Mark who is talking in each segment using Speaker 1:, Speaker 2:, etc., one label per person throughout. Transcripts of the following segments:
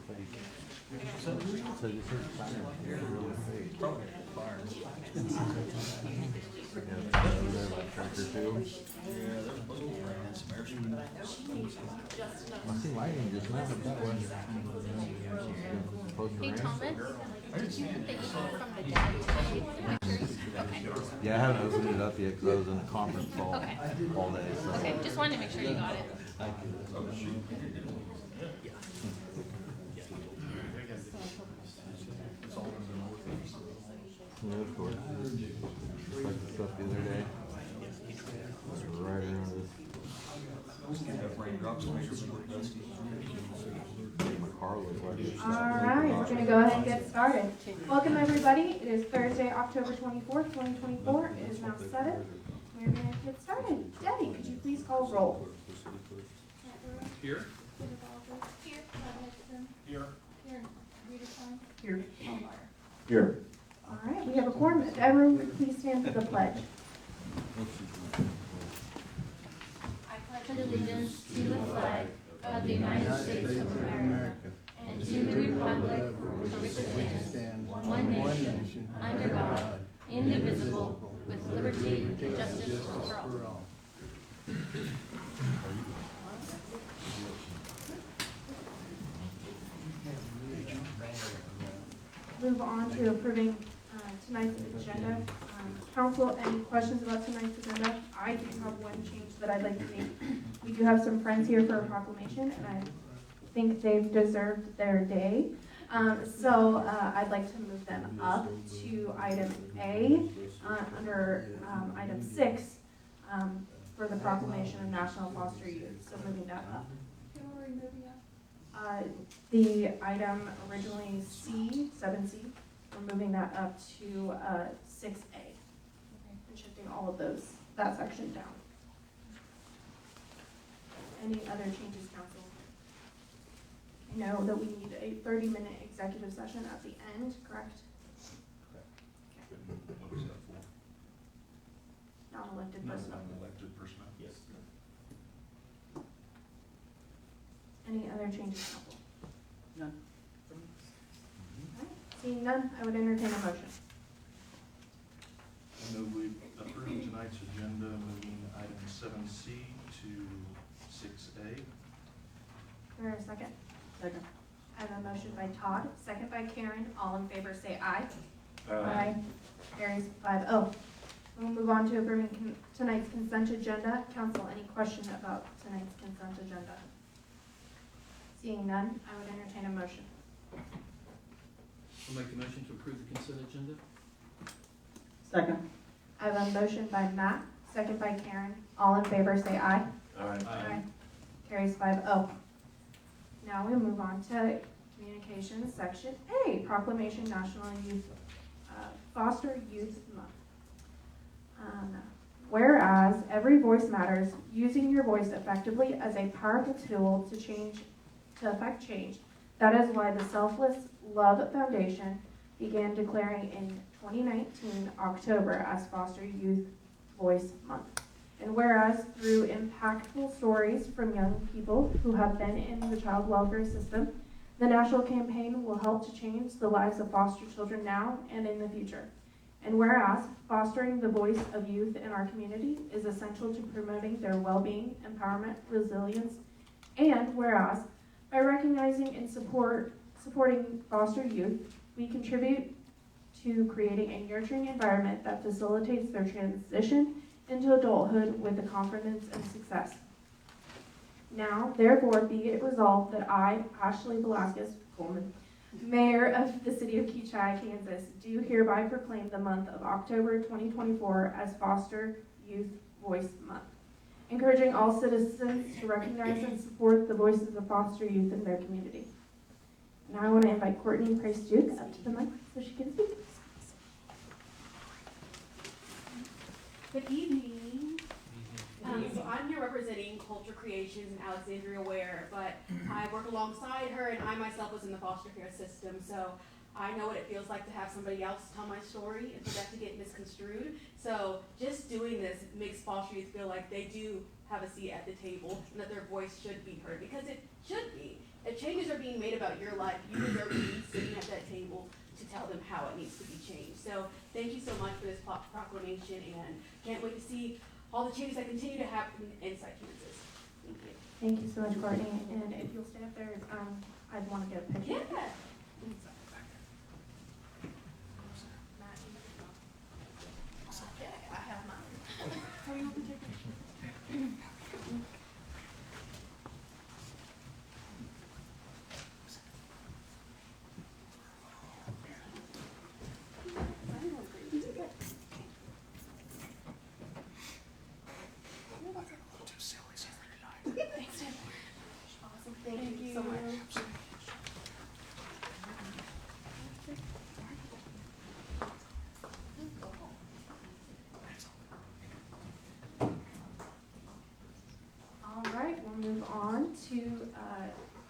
Speaker 1: So you said fire here really fake.
Speaker 2: Probably fire.
Speaker 1: They're like tractor too.
Speaker 2: Yeah, they're supposed to be running some airspeed.
Speaker 1: I see lightning just now up that way. Supposed to
Speaker 3: Hey
Speaker 1: rain.
Speaker 3: Thomas, did you get the email from the daddy pictures? Okay.
Speaker 1: Yeah, I haven't opened it up yet because I was in a conference call
Speaker 3: Okay.
Speaker 1: all day. So.
Speaker 3: Okay, just wanted to make sure you got it.
Speaker 1: Thank you. Yeah, of course. Just like the stuff the other day. Right around this.
Speaker 2: Have raindrops make it look dusty.
Speaker 1: My car looks like it's
Speaker 4: Alright, we're going to go ahead and get started. Welcome everybody. It is Thursday, October 24th, 2024. It is now 7. We're going to get started. Debbie, could you please call roll?
Speaker 2: Here? Here.
Speaker 4: Here.
Speaker 1: Here.
Speaker 4: Alright, we have a quorum. If everyone would please stand for the pledge.
Speaker 3: I pledge allegiance to the flag of the United States of America and to the republic for which it stands, one nation, under God, indivisible, with liberty and justice for all.
Speaker 4: Move on to approving tonight's agenda. Council, any questions about tonight's agenda? I do have one change that I'd like to make. We do have some friends here for a proclamation, and I think they've deserved their day. So I'd like to move them up to item A under item 6 for the proclamation of National Foster Youth. So moving that up. The item originally C, 7C, we're moving that up to 6A. And shifting all of that section down. Any other changes, council? I know that we need a 30-minute executive session at the end, correct?
Speaker 2: What was that for?
Speaker 4: Non-elected personnel.
Speaker 2: Non-elected personnel? Yes.
Speaker 4: Any other changes, council?
Speaker 5: None.
Speaker 4: Alright, seeing none, I would entertain a motion.
Speaker 6: I move we approve tonight's agenda, moving item 7C to 6A.
Speaker 4: Is there a second?
Speaker 5: Second.
Speaker 4: I have a motion by Todd, second by Karen. All in favor say aye. Aye. Carries 5-0. We'll move on to approving tonight's consent agenda. Council, any question about tonight's consent agenda? Seeing none, I would entertain a motion.
Speaker 5: I'll make the motion to approve the consent agenda.
Speaker 4: Second. I have a motion by Matt, second by Karen. All in favor say aye.
Speaker 5: Aye.
Speaker 4: Carries 5-0. Now we move on to communications section A, Proclamation National Youth Foster Youth Month. Whereas every voice matters, using your voice effectively as a powerful tool to affect change. That is why the Selfless Love Foundation began declaring in 2019 October as Foster Youth Voice Month. And whereas through impactful stories from young people who have been in the child welfare system, the national campaign will help to change the lives of foster children now and in the future. And whereas fostering the voice of youth in our community is essential to promoting their well-being, empowerment, resilience, and whereas by recognizing and supporting foster youth, we contribute to creating a nurturing environment that facilitates their transition into adulthood with the confidence and success. Now, therefore, be it resolved that I, Ashley Velasquez Coleman, Mayor of the City of Kechi, Kansas, do hereby proclaim the month of October 2024 as Foster Youth Voice Month, encouraging all citizens to recognize and support the voices of foster youth in their community. Now I want to invite Courtney Price-Duke up to the mic so she can speak.
Speaker 7: Good evening. So I'm here representing Culture Creations in Alexandria Ware, but I work alongside her, and I myself was in the foster care system, so I know what it feels like to have somebody else tell my story and for that to get misconstrued. So just doing this makes foster youth feel like they do have a seat at the table and that their voice should be heard, because it should be. if changes are being made about your life, you deserve to be sitting at that table to tell them how it needs to be changed. So thank you so much for this proclamation, and can't wait to see all the changes that continue to happen inside Kansas. Thank you.
Speaker 4: Thank you so much, Courtney. And if you'll stay up there, I'd want to get a picture.
Speaker 7: Yeah.
Speaker 4: Okay, I have mine.
Speaker 7: How are you going to take it? Thank you so much.
Speaker 4: All right, we'll move on to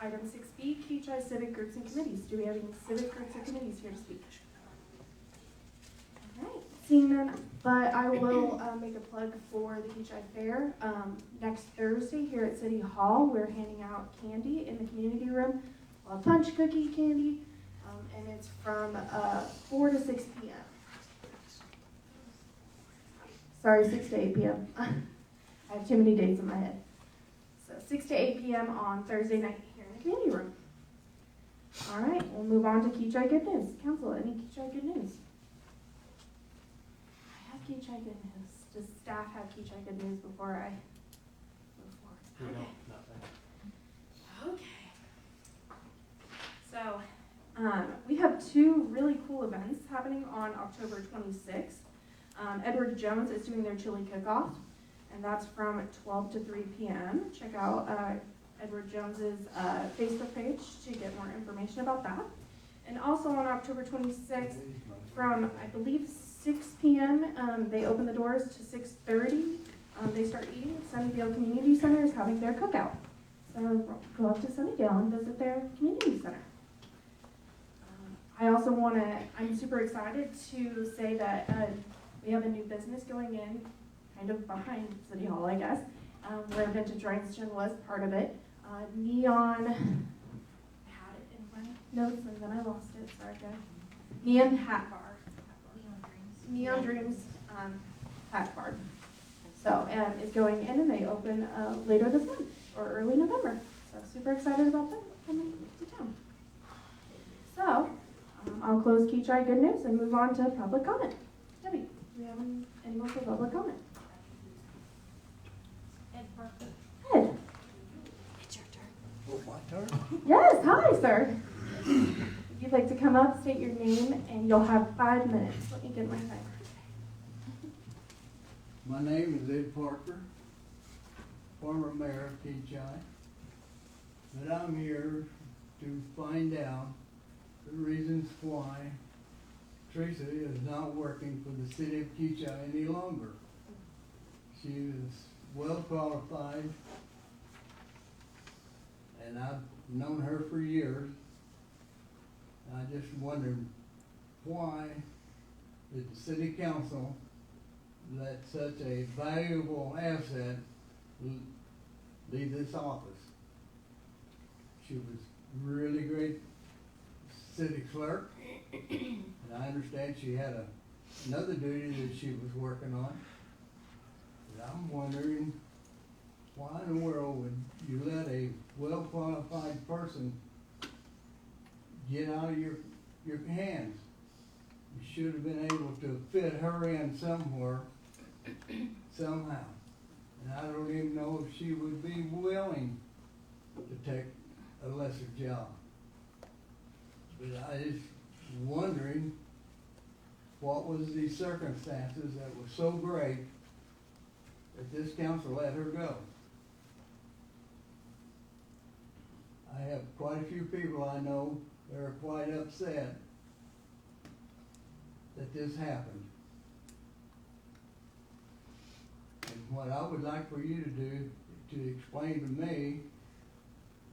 Speaker 4: item 6B, Kechi Civic Groups and Committees. Do we have any civic groups or committees here to speak? All right, seeing none, but I will make a plug for the Kechi Fair. Next Thursday here at City Hall, we're handing out candy in the community room, a punch cookie candy, and it's from 4 to 6 p.m. Sorry, 6 to 8 p.m. I have too many dates in my head. So 6 to 8 p.m. on Thursday night here in the community room. All right, we'll move on to Kechi Good News. Council, any Kechi Good News? I have Kechi Good News. Does staff have Kechi Good News before I move forward?
Speaker 5: We
Speaker 4: Okay.
Speaker 5: don't, nothing.
Speaker 4: Okay. So, we have two really cool events happening on October 26th. Edward Jones is doing their chili cook-off, and that's from 12 to 3 p.m. Check out Edward Jones's Facebook page to get more information about that. And also on October 26th, from I believe 6 p.m., they open the doors to 6:30. They start eating. Sunnydale Community Center is having their cookout. So go up to Sunnydale and visit their community center. I also I'm super excited to say that we have a new business going in, kind of behind City Hall, I guess, where Vintage Rhinestone was part of it. Neon, I had it in my notes and then I lost it, sorry guys. Neon Hat Bar. Neon Dreams Hat Bar. So, is going in and they open later this month, or early November. So super excited about them coming to town. So, I'll close Kechi Good News and move on to public comment. Debbie, do we have anyone for public comment? Ed.
Speaker 7: It's your turn.
Speaker 8: Oh, my turn?
Speaker 4: Yes, hi, sir. If you'd like to come up, state your name, and you'll have 5 minutes. Let me get my timer.
Speaker 8: My name is Ed Parker, former mayor of Kechi. But I'm here to find out the reasons why Teresa is not working for the city of Kechi any longer. She is well qualified, and I've known her for years. I just wondered why did the city council let such a valuable asset leave this office? She was really great city clerk, and I understand she had another duty that she was working on. But I'm wondering why in the world would you let a well-qualified person get out of your hands? You should have been able to fit her in somewhere, somehow. And I don't even know if she would be willing to take a lesser job. But I just wondering what was the circumstances that were so great that this council let her go. I have quite a few people I know that are quite upset that this happened. And what I would like for you to do, to explain to me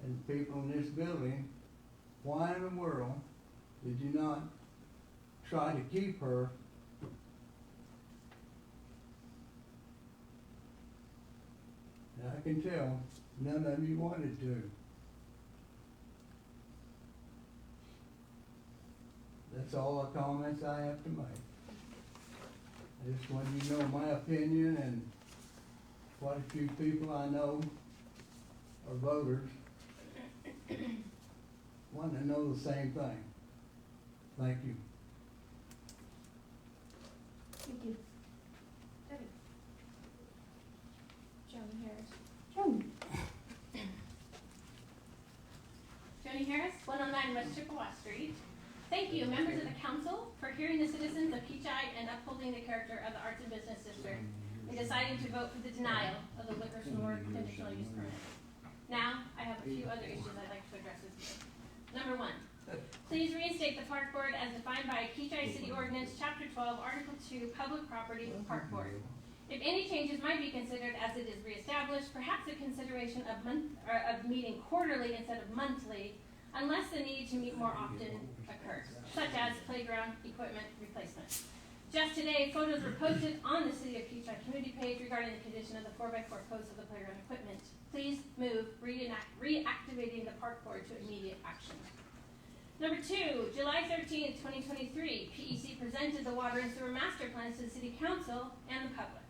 Speaker 8: and people in this building, why in the world did you not try to keep her? And I can tell none of you wanted to. That's all the comments I have to make. I just wanted you to know my opinion, and quite a few people I know are voters want to know the same thing. Thank you.
Speaker 4: Thank you. Debbie.
Speaker 3: Joan Harris.
Speaker 4: Joan.
Speaker 7: Joni Harris, 109 West Chippewa Street. Thank you, members of the council, for hearing the citizens of Kechi and upholding the character of the Arts and Business District and deciding to vote for the denial of the liquor store conditional use permit. Now, I have a few other issues I'd like to address with you. Number 1, please reinstate the park board as defined by Kechi City Ordinance, Chapter 12, Article 2, Public Property Park Board. If any changes might be considered as it is reestablished, perhaps a consideration of meeting quarterly instead of monthly, unless the need to meet more often occurs, such as playground equipment replacement. Just today, photos were posted on the City of Kechi community page regarding the condition of the 4x4 posts of the playground equipment. Please move reactivating the park board to immediate action. Number 2, July 13th, 2023, PEC presented the Water and Sewer Master Plans to the City Council and the public.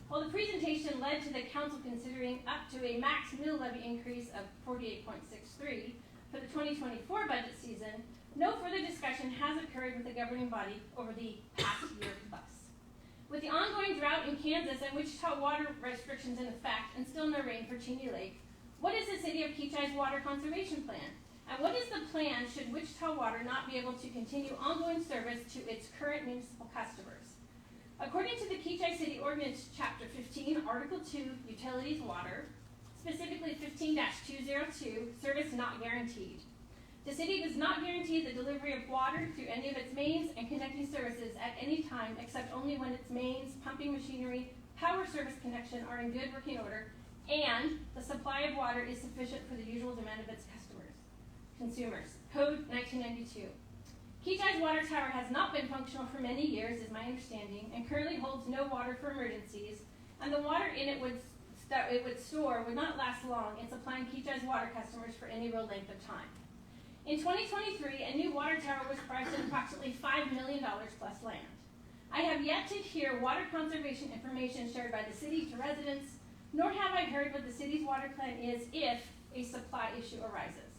Speaker 7: While the presentation led to the council considering up to a max mill levy increase of 48.63 for the 2024 budget season, no further discussion has occurred with the governing body over the past year plus. With the ongoing drought in Kansas and Wichita water restrictions in effect and still no rain for Cheney Lake, what is the City of Kechi's water conservation plan? And what is the plan should Wichita Water not be able to continue ongoing service to its current municipal customers? According to the Kechi City Ordinance, Chapter 15, Article 2, Utilities Water, specifically 15-202, service not guaranteed. The city does not guarantee the delivery of water through any of its mains and connecting services at any time except only when its mains, pumping machinery, power service connection are in good working order, and the supply of water is sufficient for the usual demand of its consumers. Code 1992. Kechi's water tower has not been functional for many years, is my understanding, and currently holds no water for emergencies, and the water in it would store would not last long in supplying Kechi's water customers for any real length of time. In 2023, a new water tower was priced at approximately $5 million plus land. I have yet to hear water conservation information shared by the city to residents, nor have I heard what the city's water plan is if a supply issue arises.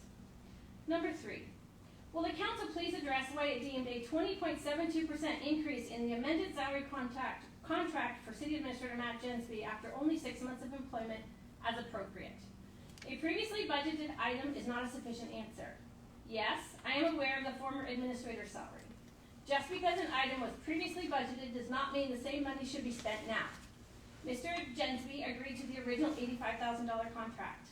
Speaker 7: Number 3, will the council please address why it deemed a 20.72% increase in the amended salary contract for City Administrator Matt Jensby after only 6 months of employment as appropriate? A previously budgeted item is not a sufficient answer. Yes, I am aware of the former administrator's salary. Just because an item was previously budgeted does not mean the same money should be spent now. Mr. Jensby agreed to the original $85,000 contract.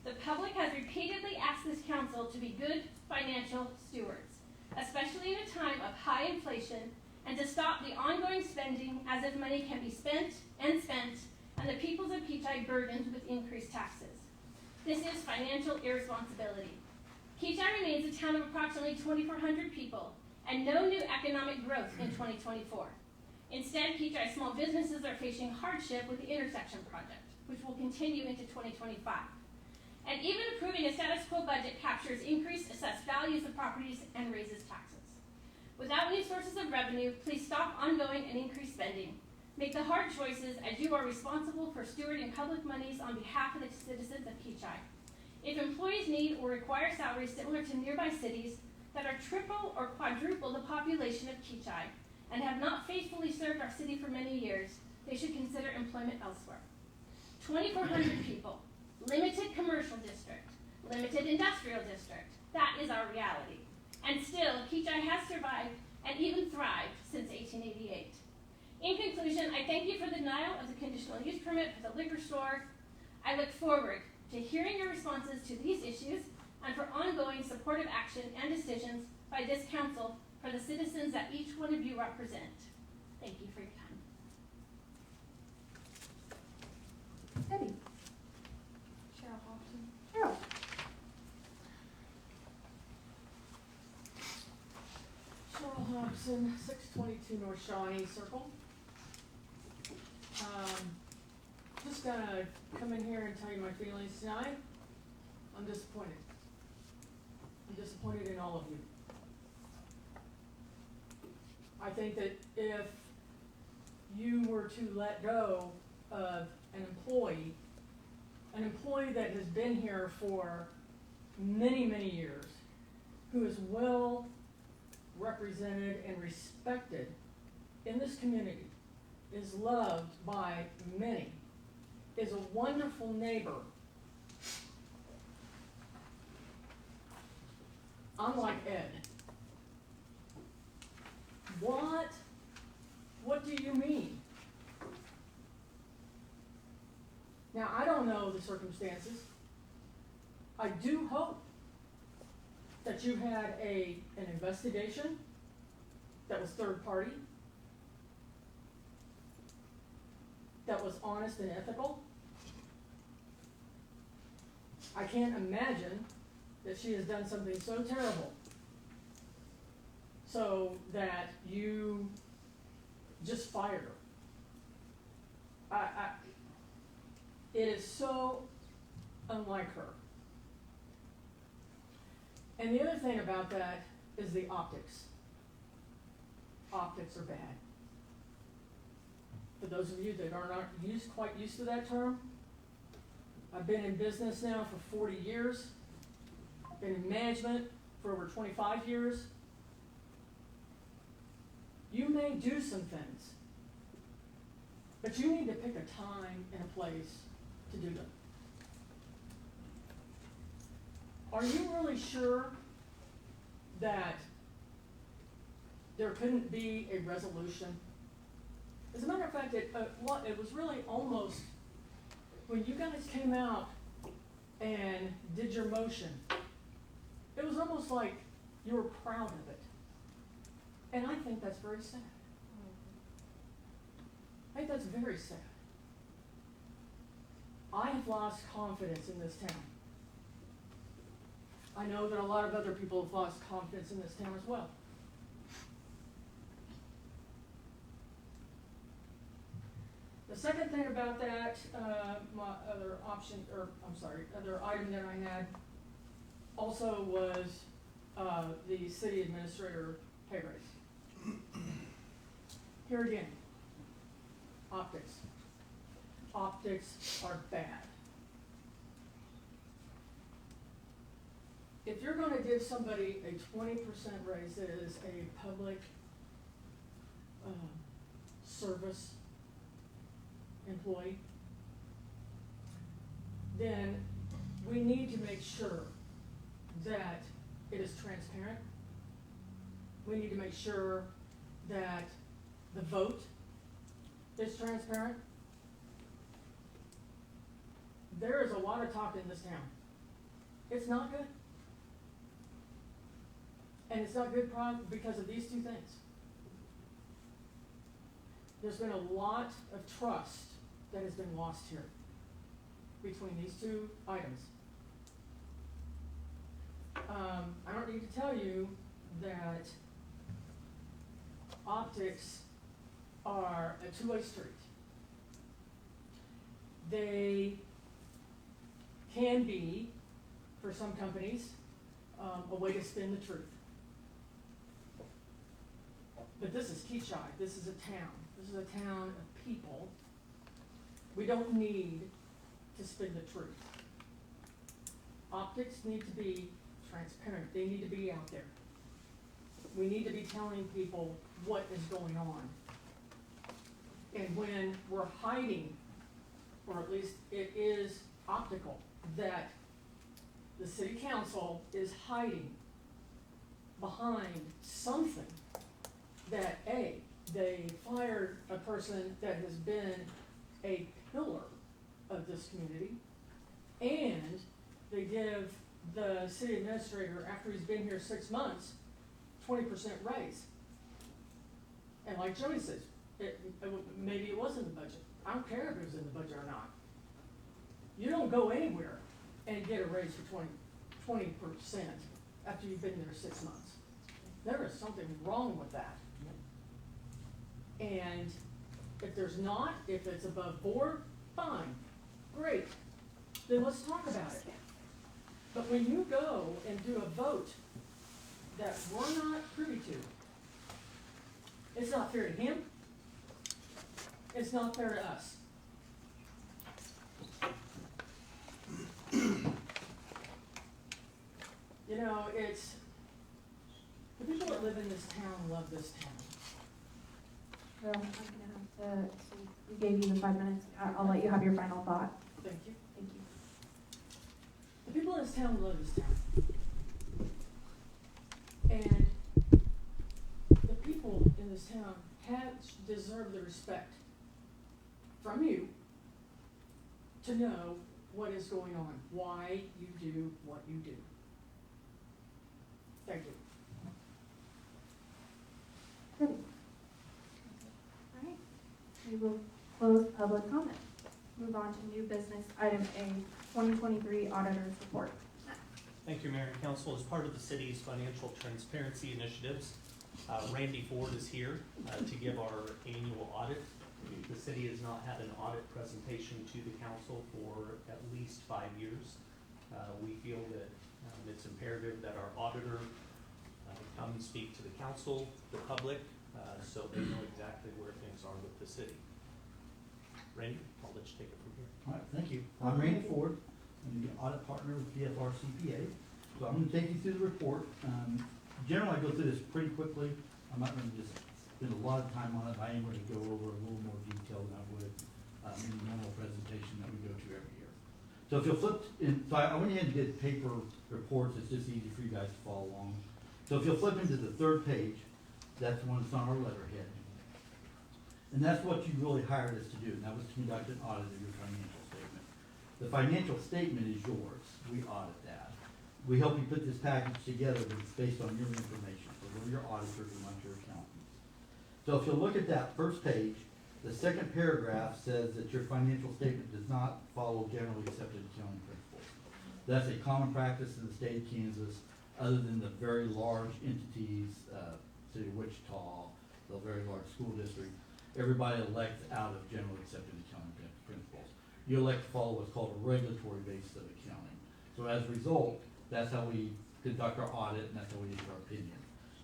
Speaker 7: The public has repeatedly asked this council to be good financial stewards, especially in a time of high inflation, and to stop the ongoing spending as if money can be spent, and the peoples of Kechi burdened with increased taxes. This is financial irresponsibility. Kechi remains a town of approximately 2,400 people, and no new economic growth in 2024. Instead, Kechi small businesses are facing hardship with the intersection project, which will continue into 2025. And even approving a status quo budget captures increased assessed values of properties and raises taxes. Without new sources of revenue, please stop ongoing and increased spending. Make the hard choices as you are responsible for stewarding public monies on behalf of the citizens of Kechi. If employees need or require salaries similar to nearby cities that are triple or quadruple the population of Kechi and have not faithfully served our city for many years, they should consider employment elsewhere. 2,400 people. Limited commercial district, limited industrial district. That is our reality. And still, Kechi has survived and even thrived since 1888. In conclusion, I thank you for the denial of the conditional use permit for the liquor store. I look forward to hearing your responses to these issues and for ongoing supportive action and decisions by this council for the citizens that each one of you represent. Thank you for your time.
Speaker 4: Debbie.
Speaker 3: Cheryl.
Speaker 4: Cheryl.
Speaker 5: Cheryl Hobson, 622 North Shawnee Circle. Just gonna come in here and tell you my feelings tonight. I'm disappointed. I'm disappointed in all of you. I think that if you were to let go of an employee that has been here for many, many years, who is well represented and respected in this community, is loved by many, is a wonderful neighbor. Unlike Ed. What do you mean? Now, I don't know the circumstances. I do hope that you had an investigation that was third party, that was honest and ethical. I can't imagine that she has done something so terrible so that you just fired her. It is so unlike her. And the other thing about that is the optics. Optics are bad. For those of you that are not quite used to that term, I've been in business now for 40 years, been in management for over 25 years. You may do some things, but you need to pick a time and a place to do them. Are you really sure that there couldn't be a resolution? As a matter of fact, it was really almost, when you guys came out and did your motion, it was almost like you were proud of it. And I think that's very sad. I think that's very sad. I have lost confidence in this town. I know that a lot of other people have lost confidence in this town as well. The second thing about that, my other other item that I had also was the city administrator pay raise. Here again, optics. Optics are bad. If you're going to give somebody a 20% raise that is a public service employee, then we need to make sure that it is transparent. We need to make sure that the vote is transparent. There is a lot of talk in this town. It's not good. And it's not good because of these two things. There's been a lot of trust that has been lost here between these two items. I don't need to tell you that optics are a two-way street. They can be, for some companies, a way to spin the truth. But this is Kechi. This is a town. This is a town of people. We don't need to spin the truth. Optics need to be transparent. They need to be out there. We need to be telling people what is going on. And when we're hiding, or at least it is optical, that the city council is hiding behind something that they fired a person that has been a pillar of this community, and they give the city administrator, after he's been here 6 months, 20% raise. And like Jody says, maybe it was in the budget. I don't care if it was in the budget or not. You don't go anywhere and get a raise for 20% after you've been there 6 months. There is something wrong with that. And if there's not, if it's above board, fine, great. Then let's talk about it. But when you go and do a vote that we're not privy to, It's not fair to him. It's not fair to us. You know, it's, the people that live in this town love this town.
Speaker 4: Well, I'm gonna have to, so we gave you the 5 minutes. I'll let you have your final thought.
Speaker 5: Thank you.
Speaker 4: Thank you.
Speaker 5: The people in this town love this town. And the people in this town deserve the respect from you to know what is going on, why you do what you do. Thank you.
Speaker 4: Good. All right. We will close public comment. Move on to new business, item A, 2023 auditor's report.
Speaker 9: Thank you, Mayor and Council. As part of the city's financial transparency initiatives, Randy Ford is here to give our annual audit. The city has not had an audit presentation to the council for at least 5 years. We feel that it's imperative that our auditor come and speak to the council, the public, so they know exactly where things are with the city. Randy, I'll let you take it from here.
Speaker 10: All right, thank you. I'm Randy Ford. I'm the audit partner with BFR CPA. So I'm going to take you through the report. Generally, I go through this pretty quickly. I'm not going to just spend a lot of time on it. I am going to go over a little more detail than I would in the normal presentation that we go to every year. So if you'll flip in, so I went ahead and did paper reports. It's just easy for you guys to follow along. So if you'll flip into the third page, that's the one that's on our letterhead. And that's what you really hired us to do, and that was to conduct an audit of your financial statement. The financial statement is yours. We audit that. We help you put this package together, but it's based on your information. So we're your auditors and not your accountants. So if you look at that first page, the second paragraph says that your financial statement does not follow generally accepted accounting principles. That's a common practice in the state of Kansas, other than the very large entities, City of Wichita, the very large school district. Everybody elects out of generally accepted accounting principles. You elect to follow what's called a regulatory basis of accounting. So as a result, that's how we conduct our audit, and that's how we issue our opinion.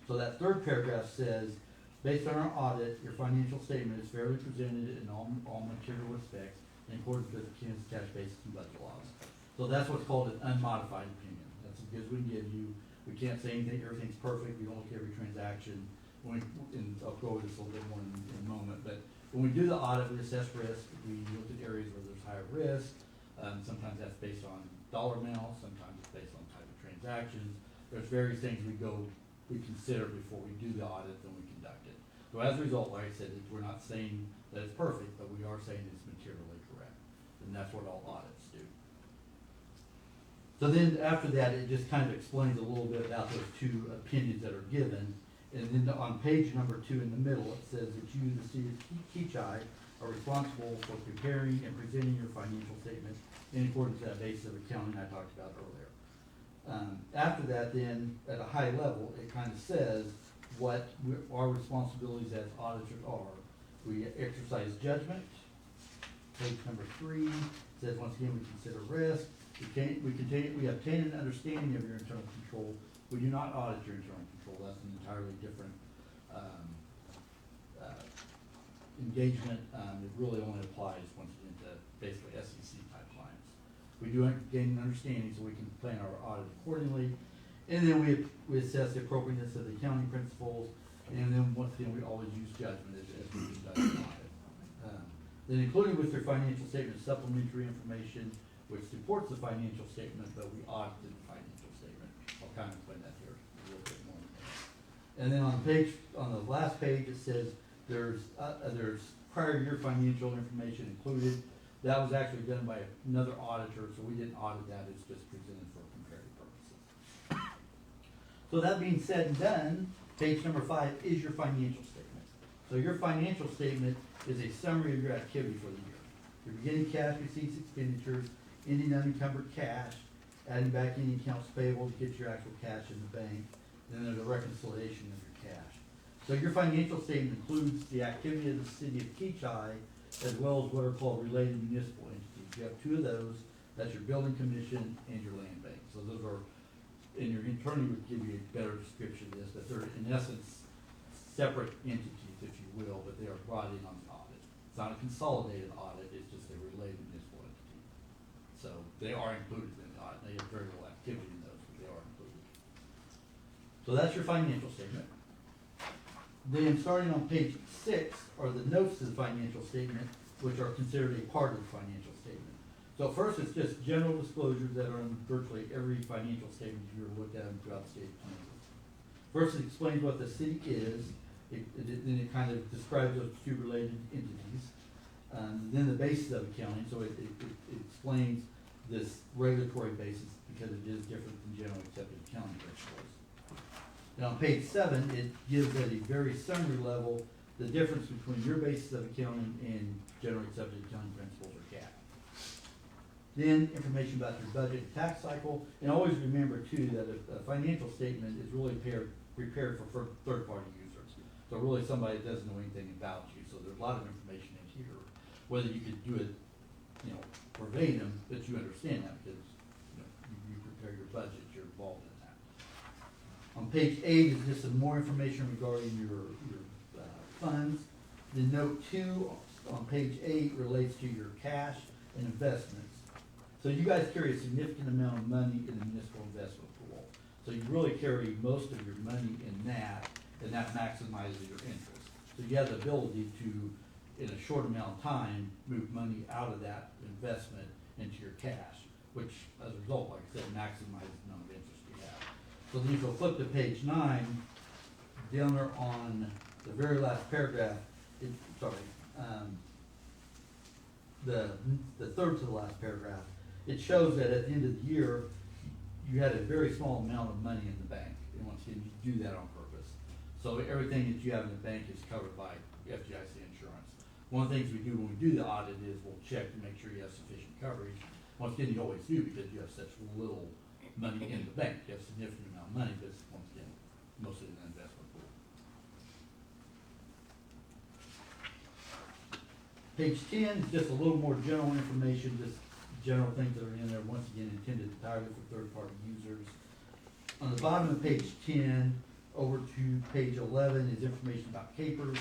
Speaker 10: So that third paragraph says, based on our audit, your financial statement is fairly presented in all material respects in accordance with the Kansas cash basis and budget laws. So that's what's called an unmodified opinion. That's as good as we can give you. We can't say anything, everything's perfect. We don't look at every transaction. And I'll go over this a little bit more in a moment, but when we do the audit, we assess risk. We look at areas where there's higher risk. Sometimes that's based on dollar amount, sometimes it's based on type of transactions. There's various things we consider before we do the audit, then we conduct it. So as a result, like I said, we're not saying that it's perfect, but we are saying it's materially correct. And that's what all audits do. So then after that, it just kind of explains a little bit about those two opinions that are given. And then on page number 2 in the middle, it says that you, the city of Kechi, are responsible for preparing and presenting your financial statement in accordance with that basis of accounting I talked about earlier. After that, then, at a high level, it kind of says what our responsibilities as auditors are. We exercise judgment. Page number 3 says, once again, we consider risk. We obtain an understanding of your internal control. We do not audit your internal control. That's an entirely different engagement. It really only applies once you get into basically SEC type clients. We do gain an understanding so we can plan our audit accordingly. And then we assess the appropriateness of the accounting principles. And then once again, we always use judgment as we conduct an audit. Then included with your financial statement is supplementary information which supports the financial statement, but we audited the financial statement. I'll kind of explain that here a little bit more. And then on the last page, it says there's prior year financial information included. That was actually done by another auditor, so we didn't audit that. It's just presented for comparative purposes. So that being said and done, page number 5 is your financial statement. So your financial statement is a summary of your activity for the year. Your beginning cash receipts, expenditures, ending unencumbered cash, adding back any accounts payable to get your actual cash in the bank, and then there's a reconciliation of your cash. So your financial statement includes the activity of the city of Kechi, as well as what are called related municipal entities. You have 2 of those. That's your building commission and your land bank. So those are, and your attorney would give you a better description of this, but they're in essence separate entities, if you will, but they are brought in on the audit. It's not a consolidated audit, it's just a related municipal entity. So they are included in the audit. They have very little activity in those, but they are included. So that's your financial statement. Then starting on page 6 are the notes to the financial statement, which are considered a part of the financial statement. So first, it's just general disclosures that are in virtually every financial statement you ever looked at throughout the state of Kansas. First, it explains what the city is. Then it kind of describes those two related entities. Then the basis of accounting, so it explains this regulatory basis because it is different than generally accepted accounting principles. And on page 7, it gives at a very summary level the difference between your basis of accounting and generally accepted accounting principles or GAAP. Then information about your budget and tax cycle, and always remember too that a financial statement is really prepared for third-party users. So really somebody that doesn't know anything about you. So there's a lot of information in here. Whether you could do it, verbatim, but you understand that because you prepare your budget, you're involved in that. On page 8 is just some more information regarding your funds. The note 2 on page 8 relates to your cash and investments. So you guys carry a significant amount of money in the municipal investment pool. So you really carry most of your money in that, and that maximizes your interest. So you have the ability to, in a short amount of time, move money out of that investment into your cash, which as a result, like I said, maximizes the amount of interest you have. So then if you'll flip to page 9, down there on the very last paragraph, the third to the last paragraph, it shows that at the end of the year, you had a very small amount of money in the bank. And once again, you do that on purpose. So everything that you have in the bank is covered by FDIC insurance. One of the things we do when we do the audit is we'll check to make sure you have sufficient coverage. Once again, you always do because you have such little money in the bank. You have a significant amount of money, but once again, mostly in the investment pool. Page 10 is just a little more general information, just general things that are in there, once again, intended entirely for third-party users. On the bottom of page 10, over to page 11 is information about CAPERS.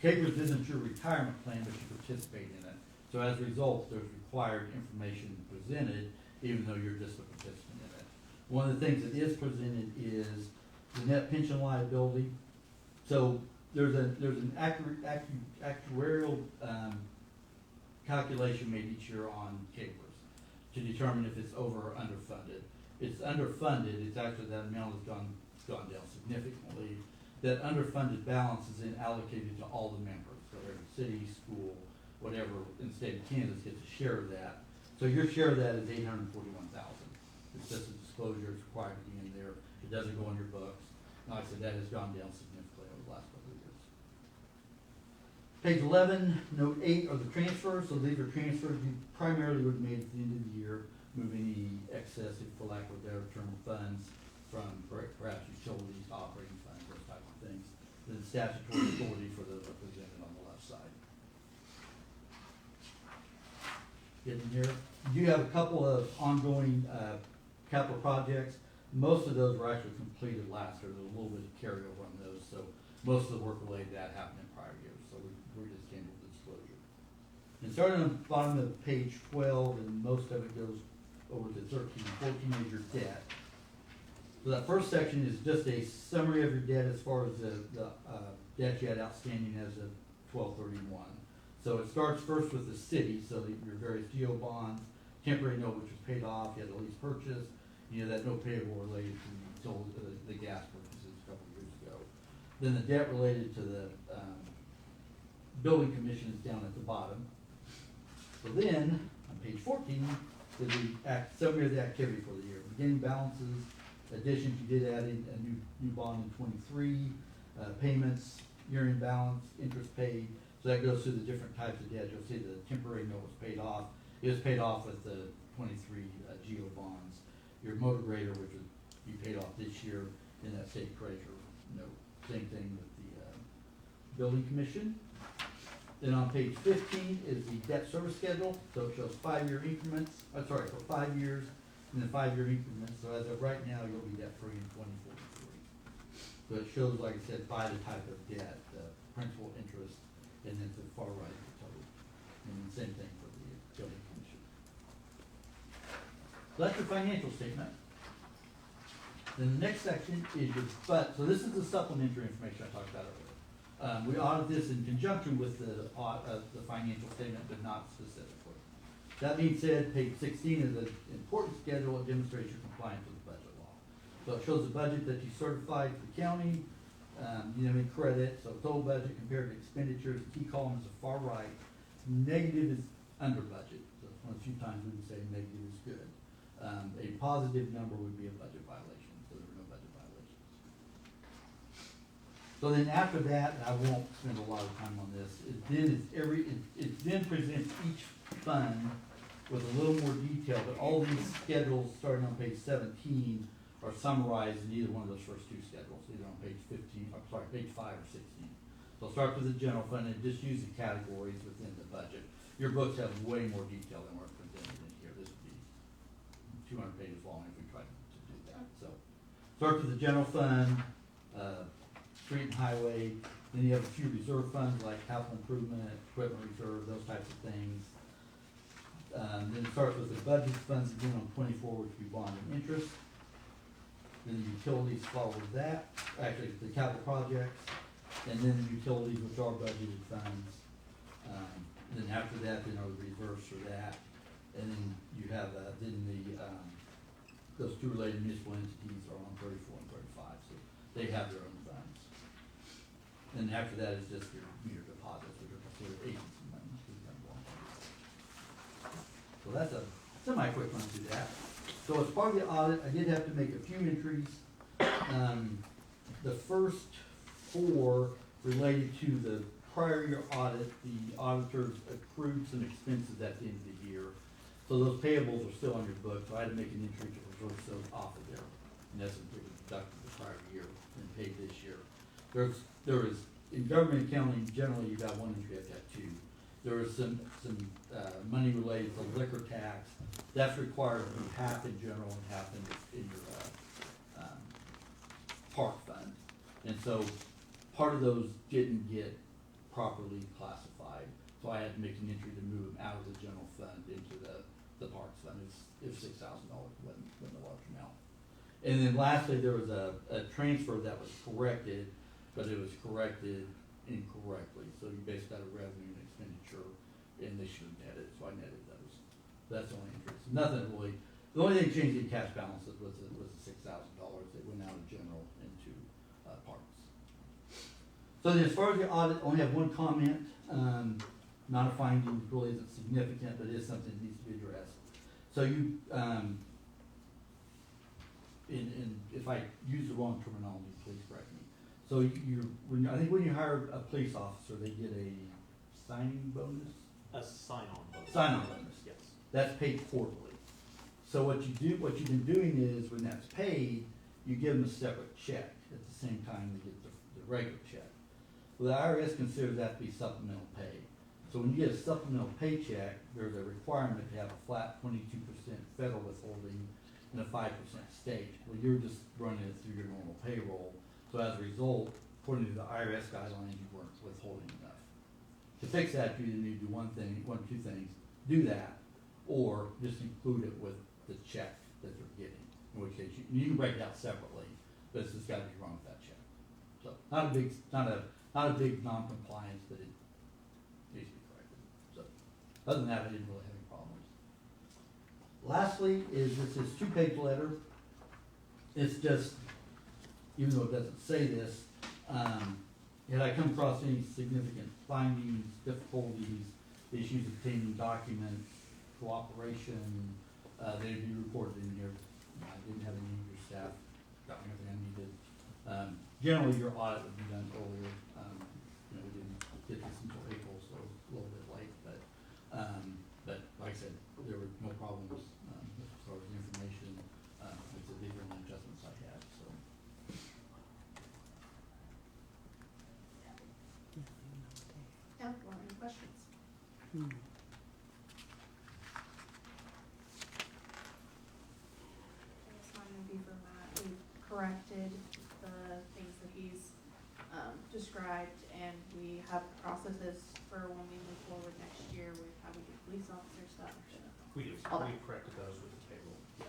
Speaker 10: CAPERS isn't your retirement plan, but you participate in it. So as a result, there's required information presented, even though you're just a participant in it. One of the things that is presented is the net pension liability. So there's an actuarial calculation made each year on CAPERS to determine if it's over or underfunded. It's underfunded, it's actually that amount has gone down significantly. That underfunded balance is then allocated to all the members, so every city, school, whatever in the state of Kansas gets a share of that. So your share of that is $841,000. It's just a disclosure, it's required to be in there. It doesn't go on your books. And like I said, that has gone down significantly over the last couple of years. Page 11, note 8 are the transfers. So these are transfers you primarily would have made at the end of the year, moving the excess, for lack of a better term, funds from perhaps utilities, operating funds, those type of things. The statutory authority for those are presented on the left side. Getting here, you do have a couple of ongoing capital projects. Most of those were actually completed last year. There's a little bit of carryover on those, so most of the work related to that happened in prior years. So we're just handling the disclosure. And starting on the bottom of page 12, and most of it goes over to 13 and 14 is your debt. So that first section is just a summary of your debt as far as the debt you had outstanding as of 12/31. So it starts first with the city, so your various GO bonds, temporary note which was paid off, you had a lease purchase, you had that note payable related to the gas purchases a couple of years ago. Then the debt related to the building commission is down at the bottom. So then, on page 14, is the summary of the activity for the year. Beginning balances, additions, you did add in a new bond in 23, payments, year-end balance, interest paid. So that goes through the different types of debt. You'll see the temporary note was paid off. It was paid off with the 23 GO bonds. Your motor grader, which would be paid off this year, in that state treasurer note. Same thing with the building commission. Then on page 15 is the debt service schedule. So it shows 5-year increments. For 5 years, and then 5-year increments. So as of right now, you'll be debt free in 2043. So it shows, like I said, by the type of debt, the principal, interest, and then to the far right, the total. And the same thing for the building commission. So that's your financial statement. Then the next section is your, so this is the supplementary information I talked about earlier. We audit this in conjunction with the financial statement, but not specifically. That being said, page 16 is an important schedule that demonstrates your compliance with the budget law. So it shows the budget that you certified for the county, you know, in credit, so total budget compared to expenditures, key column is the far right. Negative is under budget, so it's one of the few times we would say negative is good. A positive number would be a budget violation, so there were no budget violations. So then after that, I won't spend a lot of time on this, it then presents each fund with a little more detail, but all these schedules starting on page 17 are summarized in either one of those first two schedules, either on page 15, page 5 or 16. So I'll start with the general fund and just use the categories within the budget. Your books have way more detail than what's presented in here. This would be 200 pages long if we tried to do that. So start with the general fund, street and highway, then you have a few reserve funds like capital improvement, equipment reserve, those types of things. Then it starts with the budget funds again on 24, which would be bond and interest. Then the utilities follow that, actually the capital projects, and then the utilities, which are budgeted funds. Then after that, then are the reserves for that. And then you have, those two related municipal entities are on 34 and 35, so they have their own funds. And after that is just your deposits, which are considered agency money. So that's a semi-quick run through that. So as part of the audit, I did have to make a few entries. The first 4 related to the prior year audit. The auditors accrued some expenses at the end of the year. So those payables are still on your book, so I had to make an entry to reverse those off of there. In essence, it was deducted the prior year and paid this year. There is, in government accounting, generally you got one entry, I've got 2. There is some money related to liquor tax. That's required to be half in general and half in your park fund. And so part of those didn't get properly classified. So I had to make an entry to move them out of the general fund into the parks fund. It was $6,000, wasn't a large amount. And then lastly, there was a transfer that was corrected, but it was corrected incorrectly. So you basically got a revenue and expenditure, and they should have netted, so I netted those. That's the only interest. Nothing really. The only thing changed in cash balances was the $6,000 that went out of general into parks. So then as far as the audit, I only have one comment. Not a finding, really isn't significant, but it is something that needs to be addressed. So you, if I use the wrong terminology, please correct me. So I think when you hire a police officer, they get a signing bonus?
Speaker 9: A sign-on bonus.
Speaker 10: Sign-on bonus.
Speaker 9: Yes.
Speaker 10: That's paid quarterly. So what you've been doing is, when that's paid, you give them a separate check at the same time they get the regular check. Well, the IRS considers that to be supplemental pay. So when you get a supplemental paycheck, there's a requirement to have a flat 22% federal withholding and a 5% state. Well, you're just running it through your normal payroll. So as a result, according to the IRS guidelines, you weren't withholding enough. To fix that, you either need to do one of two things: do that, or just include it with the check that they're getting. In which case, you can break it out separately, but it's just got to be wrong with that check. So not a big non-compliance, but it needs to be corrected. So other than that, I didn't really have any problems. Lastly, is this 2-page letter. It's just, even though it doesn't say this, had I come across any significant findings, difficulties, issues obtaining documents, cooperation, they'd be reported in here. I didn't have any of your staff got me everything I needed. Generally, your audit would be done earlier. We didn't get this until April, so it was a little bit late. But like I said, there were no problems as far as the information. It's a big only adjustments I had. So.
Speaker 4: Any questions? I guess mine would be for Matt. We corrected the things that he
Speaker 9: We do,
Speaker 4: All that.
Speaker 9: we corrected those with the payroll, yes.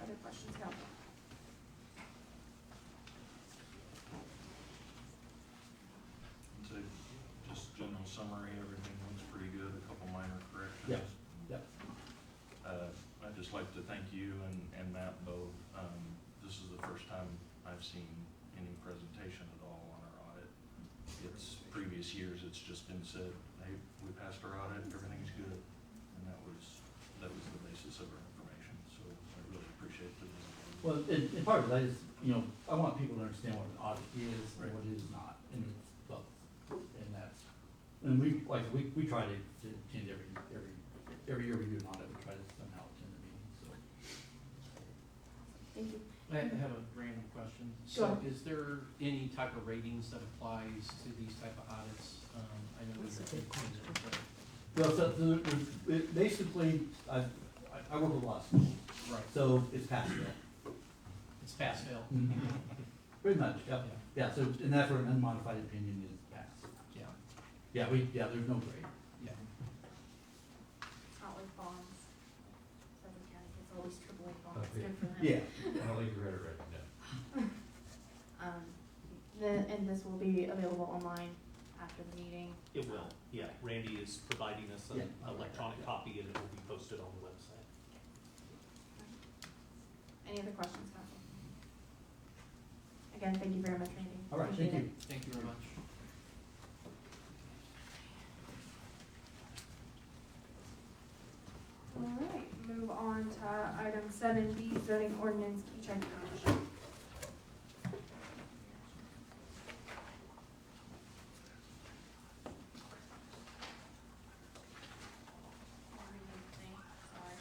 Speaker 4: Other questions, council?
Speaker 6: So, just general summary, everything looks pretty good, a couple minor corrections.
Speaker 10: Yeah, yeah.
Speaker 6: I'd just like to thank you and Matt both. This is the first time I've seen any presentation at all on our audit. It's previous years, it's just been said, hey, we passed our audit, everything's good. And that was the basis of our information, so I really appreciate the visibility.
Speaker 10: Well, and part of that is, you know, I want people to understand what an audit is and
Speaker 6: Right.
Speaker 10: what it is not, and it's both. And that's, and we try to attend every year we do an audit, we try to somehow attend the meeting, so.
Speaker 4: Thank you.
Speaker 11: I have a random question.
Speaker 4: Sure.
Speaker 11: So is there any type of ratings that applies to these type of audits? I know there's a big thing there,
Speaker 10: Well, so basically, I work with a lot of schools,
Speaker 11: but, right,
Speaker 10: so it's pass fail.
Speaker 11: it's pass fail.
Speaker 10: Pretty much, yeah. Yeah, so, and that's where an unmodified opinion is pass.
Speaker 11: Yeah,
Speaker 10: There's no grade.
Speaker 11: yeah.
Speaker 4: It's not like bonds. Southern County gets all these AAA bonds, it's good for them.
Speaker 10: Yeah.
Speaker 1: I don't think you read it right now.
Speaker 4: And this will be available online after the meeting.
Speaker 9: It will, yeah. Randy is providing us an
Speaker 10: Yeah.
Speaker 9: electronic copy and it will be posted on the website.
Speaker 4: Any other questions, council? Again, thank you very much, Randy.
Speaker 10: All right,
Speaker 4: Appreciate
Speaker 10: thank
Speaker 4: it.
Speaker 10: you.
Speaker 11: Thank you very much.
Speaker 4: All right, move on to item 7B, zoning ordinance, Kechi Township.
Speaker 3: Sorry,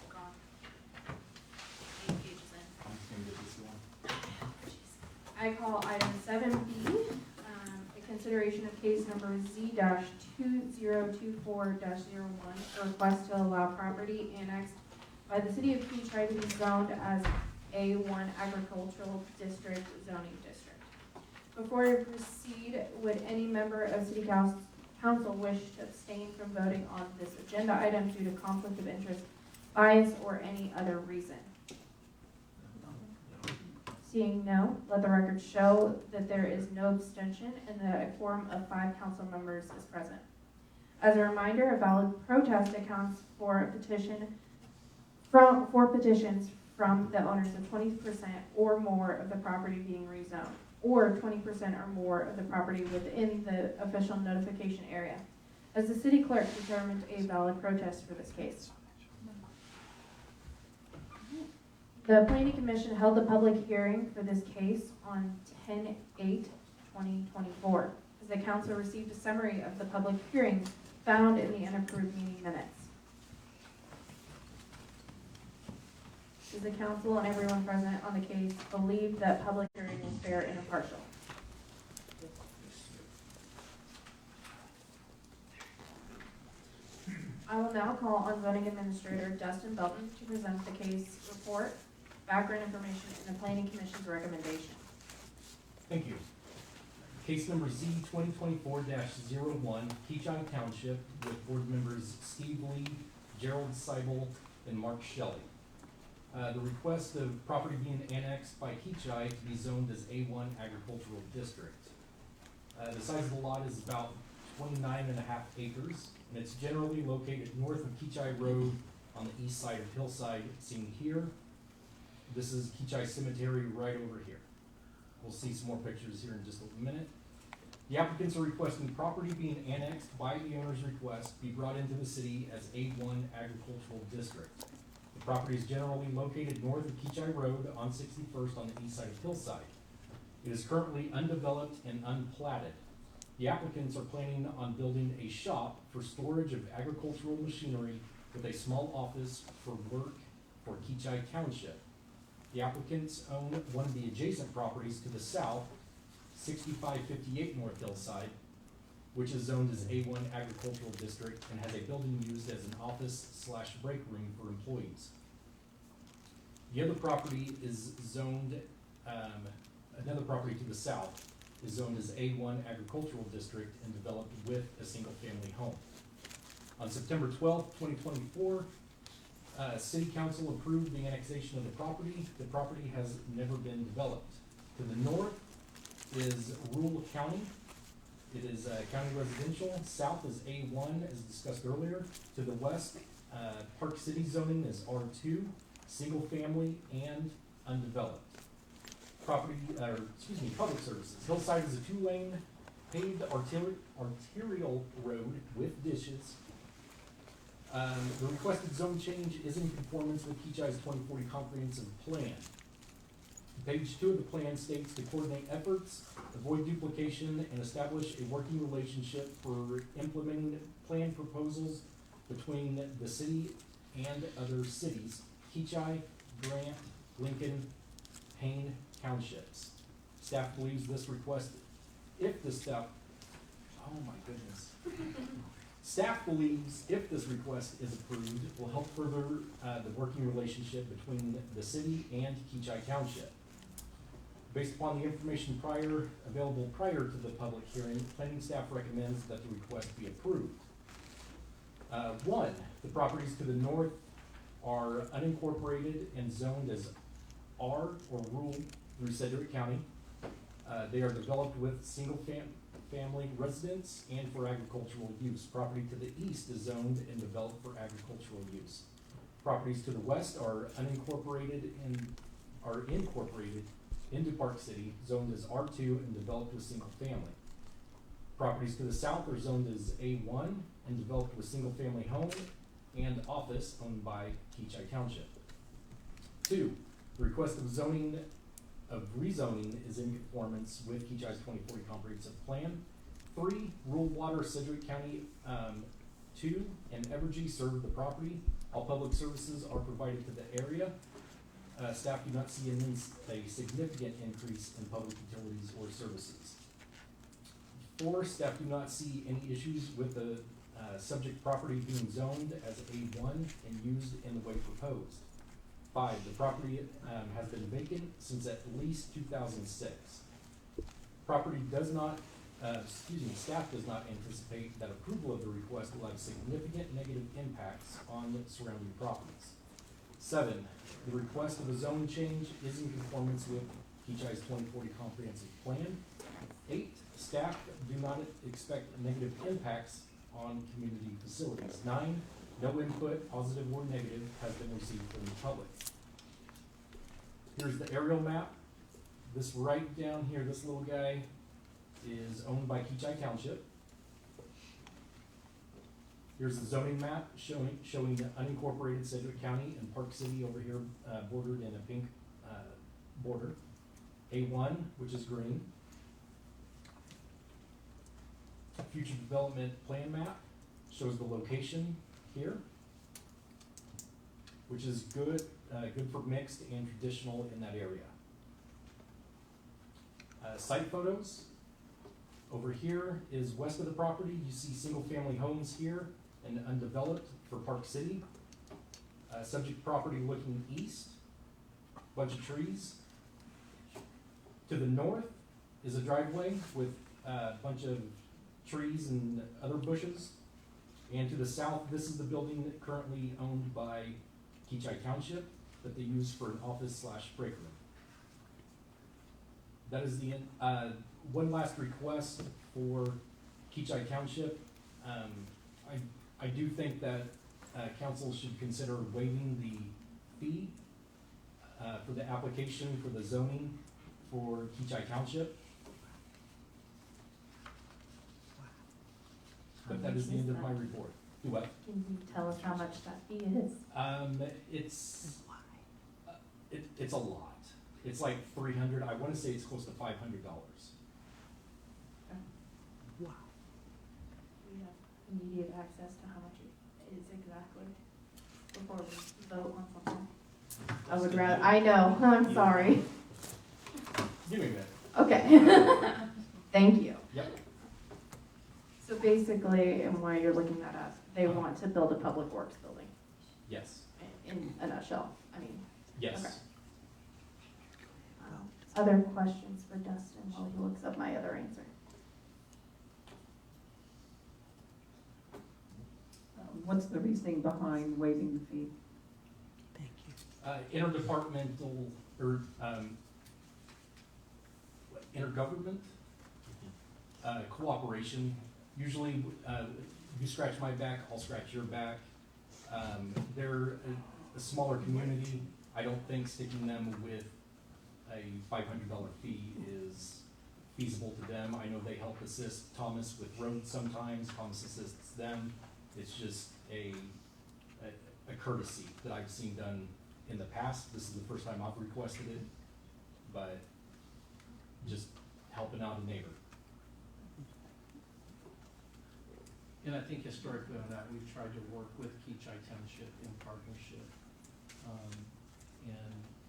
Speaker 3: gone. 8 pages in.
Speaker 2: I'm just gonna get this one.
Speaker 4: I call item 7B, a consideration of case number Z-2024-01, a request to allow property annexed by the city of Kechi to be zoned as A1 agricultural district zoning district. Before I proceed, would any member of city council wish to abstain from voting on this agenda item due to conflict of interest, bias, or any other reason? Seeing no, let the record show that there is no abstention and that a quorum of 5 council members is present. As a reminder, a valid protest accounts for petitions from the owners of 20% or more of the property being rezoned, or 20% or more of the property within the official notification area, as the city clerk determined a valid protest for this case. The Planning Commission held the public hearing for this case on 10/8/2024. As the council received a summary of the public hearing found in the unapproved meeting minutes. Does the council and everyone present on the case believe that public hearing was fair and impartial? I will now call on zoning administrator Dustin Belton to present the case report, background information, and the planning commission's recommendation.
Speaker 12: Thank you. Case number Z 2024-01, Kechi Township, with board members Steve Lee, Gerald Seibel, and Mark Shelley. The request of property being annexed by Kechi to be zoned as A1 agricultural district. The size of the lot is about 29.5 acres, and it's generally located north of Kechi Road on the east side of Hillside, seen here. This is Kechi Cemetery right over here. We'll see some more pictures here in just a minute. The applicants are requesting property being annexed by the owner's request be brought into the city as A1 agricultural district. The property is generally located north of Kechi Road on 61st on the east side of Hillside. It is currently undeveloped and unplatted. The applicants are planning on building a shop for storage of agricultural machinery with a small office for work for Kechi Township. The applicants own one of the adjacent properties to the south, 6558 North Hillside, which is zoned as A1 agricultural district and has a building used as an office/break room for employees. The other property is zoned, another property to the south is zoned as A1 agricultural district and developed with a single family home. On September 12th, 2024, City Council approved the annexation of the property. The property has never been developed. To the north is rural county. It is county residential. South is A1, as discussed earlier. To the west, Park City zoning is R2, single family and undeveloped. Public services. Hillside is a 2-lane paved arterial road with ditches. The requested zone change is in conformance with Kechi's 2040 comprehensive plan. Page 2 of the plan states to coordinate efforts, avoid duplication, and establish a working relationship for implementing plan proposals between the city and other cities, Kechi, Grant, Lincoln, Payne Townships. Staff believes this request, Staff believes if this request is approved, will help further the working relationship between the city and Kechi Township. Based upon the information available prior to the public hearing, planning staff recommends that the request be approved. 1, the properties to the north are unincorporated and zoned as R or rural through Sedgwick County. They are developed with family residence and for agricultural use. Property to the east is zoned and developed for agricultural use. Properties to the west are unincorporated and are incorporated into Park City, zoned as R2 and developed with single family. Properties to the south are zoned as A1 and developed with single family home and office owned by Kechi Township. 2, the request of rezoning is in conformance with Kechi's 2040 comprehensive plan. 3, rural water, Sedgwick County 2 and Evergy serve the property. All public services are provided to the area. Staff do not see a significant increase in public utilities or services. 4, staff do not see any issues with the subject property being zoned as A1 and used in the way proposed. 5, the property has been vacant since at least 2006. Staff does not anticipate that approval of the request will have significant negative impacts on surrounding properties. 7, the request of a zone change is in conformance with Kechi's 2040 comprehensive plan. 8, staff do not expect negative impacts on community facilities. 9, no input, positive or negative, has been received from the public. Here's the aerial map. This right down here, this little guy, is owned by Kechi Township. Here's the zoning map showing the unincorporated Sedgwick County and Park City over here, bordered in a pink border. A1, which is green. Future development plan map shows the location here, which is good for mixed and traditional in that area. Site photos. Over here is west of the property. You see single family homes here and undeveloped for Park City. Subject property looking east, bunch of trees. To the north is a driveway with a bunch of trees and other bushes. And to the south, this is the building currently owned by Kechi Township that they use for an office / break room. That is the one last request for Kechi Township. I do think that council should consider waiving the fee for the application for the zoning for Kechi Township. But that is the end of my report. Do what?
Speaker 4: Can you tell us how much that fee is?
Speaker 12: It's a lot. It's like $300. I want to say it's close to $500.
Speaker 4: Wow. We have immediate access to how much it is exactly before we vote on something. I would rather, I know, I'm sorry.
Speaker 12: Give me a minute.
Speaker 4: Okay. Thank you.
Speaker 12: Yep.
Speaker 4: So basically, and why you're looking that up, they want to build a public works building,
Speaker 12: Yes.
Speaker 4: in a nutshell, I mean.
Speaker 12: Yes.
Speaker 4: Okay. Other questions for Dustin while he looks up my other answer?
Speaker 13: what's the reasoning behind waiving the fee?
Speaker 12: Interdepartmental, or, intergovernment, cooperation. Usually, you scratch my back, I'll scratch your back. They're a smaller community. I don't think sticking them with a $500 fee is feasible to them. I know they help assist Thomas with roads sometimes, Thomas assists them. It's just a courtesy that I've seen done in the past. This is the first time I've requested it, but just helping out a neighbor.
Speaker 11: And I think historically on that, we've tried to work with Kechi Township in partnership. And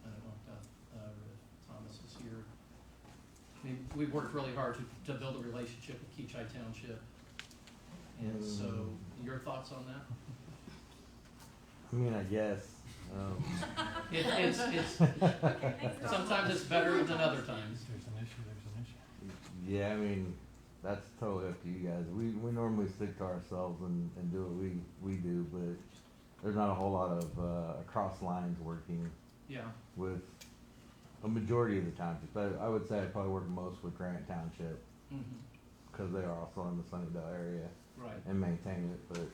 Speaker 11: I don't know if Thomas is here. I mean, we've worked really hard to build a relationship with Kechi Township. And so, your thoughts on that?
Speaker 1: I mean, I guess.
Speaker 11: It's sometimes it's better than other times.
Speaker 2: There's an issue.
Speaker 1: Yeah, I mean, that's totally up to you guys. We normally stick to ourselves and do what we do, but there's not a whole lot of across lines working
Speaker 11: Yeah.
Speaker 1: with a majority of the townships. I would say I probably work most with Grant Township
Speaker 11: Mm-hmm.
Speaker 1: because they are also in the Sunnyvale area
Speaker 11: Right.
Speaker 1: and maintain it. But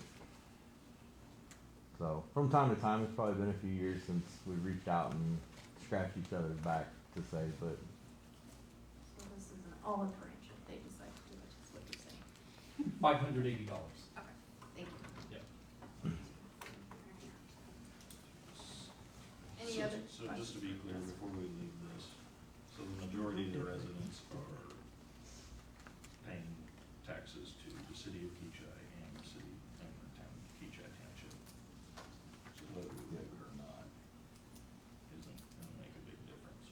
Speaker 1: so from time to time, it's probably been a few years since we reached out and scratched each other's back to say, but
Speaker 4: So this is an olive branch if they decide to do it, is what you're saying.
Speaker 12: $580.
Speaker 4: Okay, thank you.
Speaker 12: Yep.
Speaker 4: Any
Speaker 6: So-
Speaker 4: other
Speaker 6: So just to be clear, before we leave this, so the majority of the residents are paying taxes to the city of Kechi and the city and the town of Kechi Township. So whether we waive it or not isn't gonna make a big difference.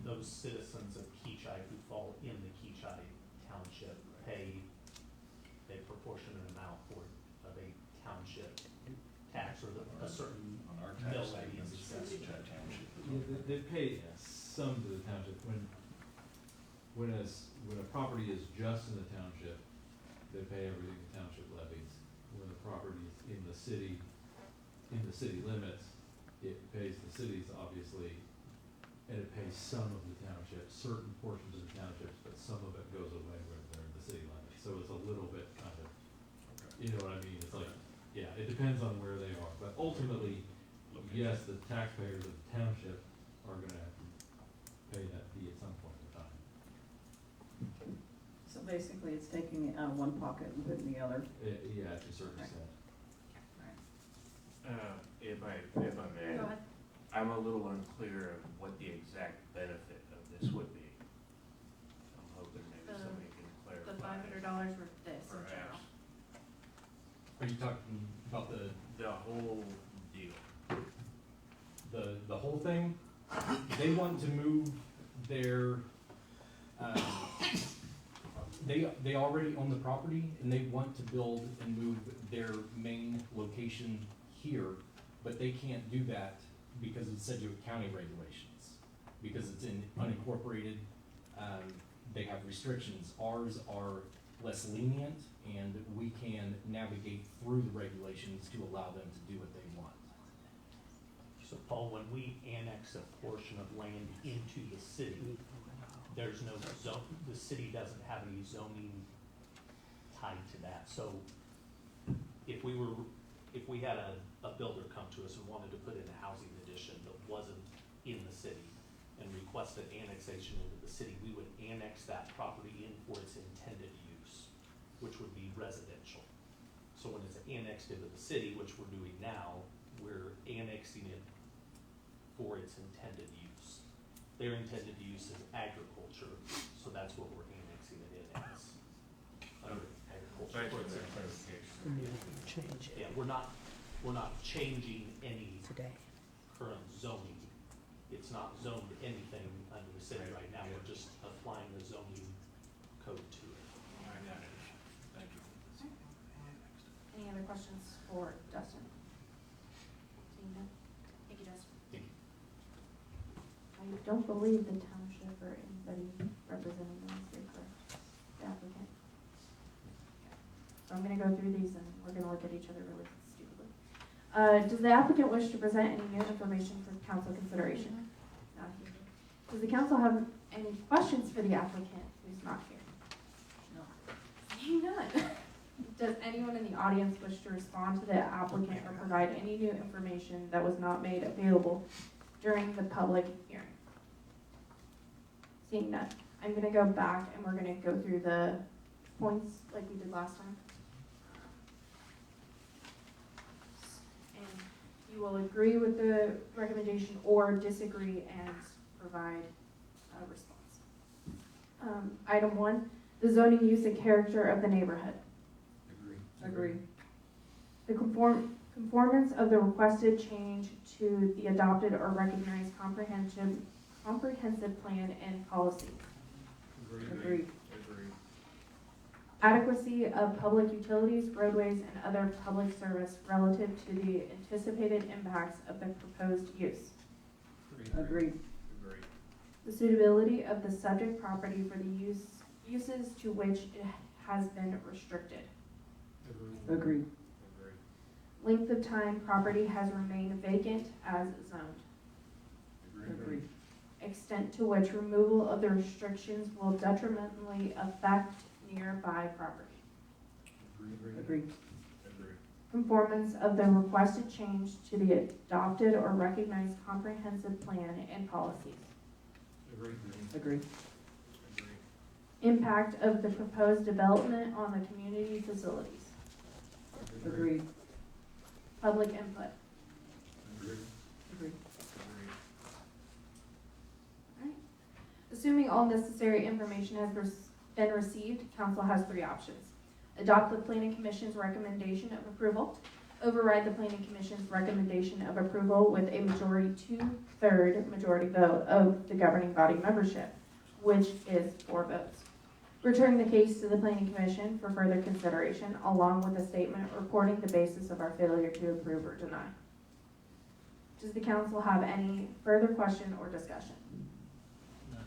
Speaker 9: Those citizens of Kechi who fall in the Kechi Township pay a proportionate amount of a township tax or a certain
Speaker 6: On our
Speaker 9: mill
Speaker 6: tax
Speaker 9: levy is
Speaker 6: statements,
Speaker 9: assessed.
Speaker 6: Kechi Township is
Speaker 14: Yeah,
Speaker 6: on.
Speaker 14: they pay some to the township. When a property is just in the township, they pay everything the township levies. When the property is in the city limits, it pays the cities obviously, and it pays some of the township, certain portions of the townships, but some of it goes away when they're in the city limits. So it's a little bit kind of, you know what I mean? It's like, yeah, it depends on where they are, but ultimately, yes, the taxpayers of the township are gonna have to pay that fee at some point in time.
Speaker 13: So basically, it's taking it out of one pocket and putting the other.
Speaker 14: Yeah, to a certain
Speaker 13: Right.
Speaker 14: extent.
Speaker 15: If I may,
Speaker 4: Go ahead.
Speaker 15: I'm a little unclear of what the exact benefit of this would be. I'm hoping maybe
Speaker 4: The-
Speaker 15: somebody can clarify.
Speaker 4: The $500 for this in general.
Speaker 15: Perhaps,
Speaker 12: Are you talking about
Speaker 15: the whole deal.
Speaker 12: the whole thing? They want to move their, they already own the property and they want to build and move their main location here, but they can't do that because it's Sedgwick County regulations. Because it's in unincorporated, they have restrictions. Ours are less lenient and we can navigate through the regulations to allow them to do what they want.
Speaker 9: So Paul, when we annex a portion of land into the city, there's no zone, the city doesn't have any zoning tied to that. So if we had a builder come to us and wanted to put in a housing addition that wasn't in the city and requested annexation into the city, we would annex that property in for its intended use, which would be residential. So when it's annexed into the city, which we're doing now, we're annexing it for its intended use. Their intended use is agriculture, so that's what we're annexing it in as. Under agriculture.
Speaker 15: Thanks for
Speaker 9: for its
Speaker 15: that
Speaker 9: intended
Speaker 15: clarification.
Speaker 9: use. Yeah, we're not changing any current zoning. It's not zoned anything under the city right now, we're just applying the zoning code to it.
Speaker 15: I got it. Thank you.
Speaker 4: Any other questions for Dustin? Seeing none? Thank you, Dustin.
Speaker 9: Thank you.
Speaker 4: I don't believe the township or anybody representing them is here, correct? The applicant. So I'm gonna go through these and we're gonna look at each other really stupidly. Does the applicant wish to present any new information for council consideration? Not here. Does the council have any questions for the applicant who's not here? No. Seeing none. Does anyone in the audience wish to respond to the applicant or provide any new information that was not made available during the public hearing? Seeing none. I'm gonna go back and we're gonna go through the points like we did last time. And you will agree with the recommendation or disagree and provide a response. Item 1, the zoning use and character of the neighborhood.
Speaker 13: Agree.
Speaker 4: The conformance of the requested change to the adopted or recognized comprehensive plan and policy.
Speaker 13: Agree.
Speaker 4: Adequacy of public utilities, roadways, and other public service relative to the anticipated impacts of the proposed use.
Speaker 13: Agree.
Speaker 4: The suitability of the subject property for the uses to which it has been restricted.
Speaker 13: Agree.
Speaker 4: Length of time property has remained vacant as zoned.
Speaker 13: Agree.
Speaker 4: Extent to which removal of the restrictions will detrimentally affect nearby property.
Speaker 13: Agree.
Speaker 4: Conformance of the requested change to the adopted or recognized comprehensive plan and policies.
Speaker 13: Agree.
Speaker 4: Impact of the proposed development on the community facilities.
Speaker 13: Agree.
Speaker 4: Public input.
Speaker 13: Agree.
Speaker 4: Alright. Assuming all necessary information has been received, council has 3 options. Adopt the planning commission's recommendation of approval, override the planning commission's recommendation of approval with a majority 2/3 majority vote of the governing body membership, which is 4 votes. Return the case to the planning commission for further consideration, along with a statement reporting the basis of our failure to approve or deny. Does the council have any further question or discussion?
Speaker 11: No.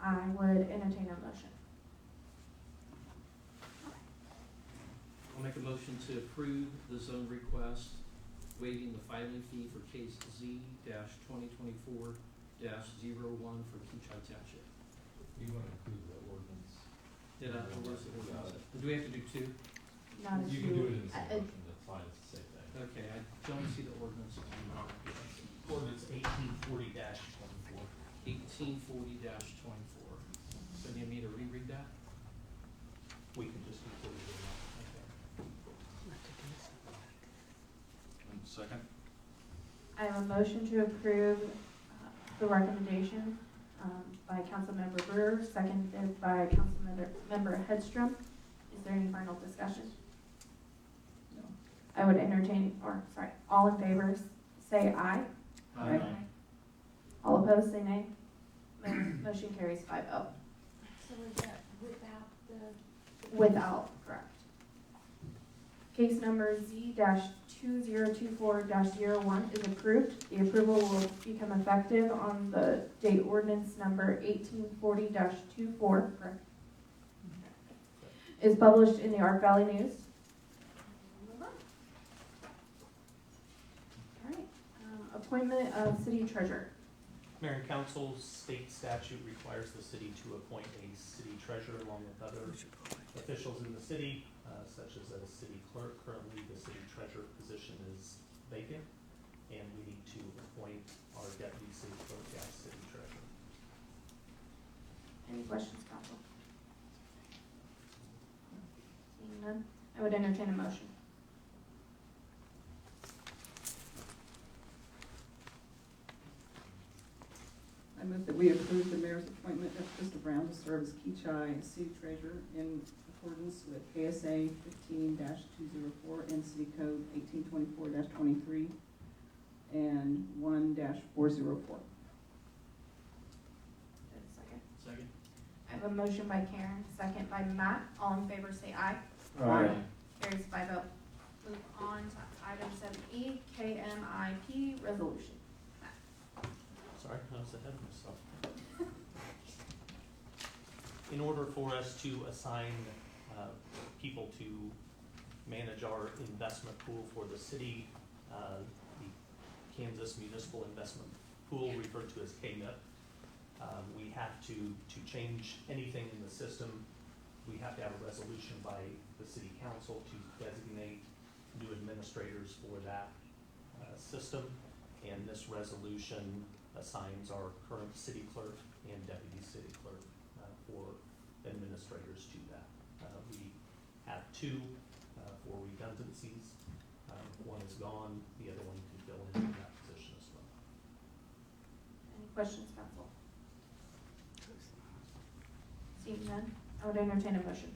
Speaker 4: I would entertain a motion.
Speaker 11: I'll make a motion to approve the zone request, waiving the filing fee for case Z-2024-01 for Kechi Township.
Speaker 14: You want to include the ordinance?
Speaker 11: Did I, or was it ordinance? Do we have to do 2?
Speaker 4: Not as
Speaker 14: You can do it in the same motion, that's fine, it's the same thing.
Speaker 11: Okay, I don't see the ordinance.
Speaker 9: Ordinance 1840-24.
Speaker 11: 1840-24. So do you need me to reread that?
Speaker 9: We can just include it in that.
Speaker 6: And second?
Speaker 4: I have a motion to approve the recommendation by Councilmember Brewer, seconded by Councilmember Hedstrom. Is there any final discussion?
Speaker 13: No.
Speaker 4: I would entertain, all in favor say aye.
Speaker 13: Aye.
Speaker 4: All opposed say nay. Motion carries 5-0.
Speaker 3: So is that without the?
Speaker 4: Without, correct. Case number Z-2024-01 is approved. The approval will become effective on the date ordinance number 1840-24, correct? Is published in the Ark Valley News. All right, appointment of city treasurer.
Speaker 9: Mayor and council, state statute requires the city to appoint a city treasurer along with other officials in the city, such as a city clerk. Currently, the city treasurer position is vacant, and we need to appoint our deputy city clerk as city treasurer.
Speaker 4: Any questions, council? Seeing none, I would entertain a motion.
Speaker 13: I move that we approve the mayor's appointment of Crystal Brown to serve as Kechi city treasurer in accordance with KSA 15-204 and City Code 1824-23 and 1-404.
Speaker 4: Second.
Speaker 11: Second.
Speaker 4: I have a motion by Karen, second by Matt. All in favor say aye.
Speaker 13: Aye.
Speaker 4: Carries 5-0. Move on to item 7E, KMIP resolution.
Speaker 9: Sorry, I was ahead of myself. In in order for us to assign people to manage our investment pool for the city, the Kansas Municipal Investment Pool, referred to as KMIP, we have to change anything in the system. We have to have a resolution by the city council to designate new administrators for that system. And this resolution assigns our current city clerk and deputy city clerk for administrators to that. We have two for redundancies. One is gone, the other one can fill in that position as well.
Speaker 4: Any questions, council? Seeing none, I would entertain a motion.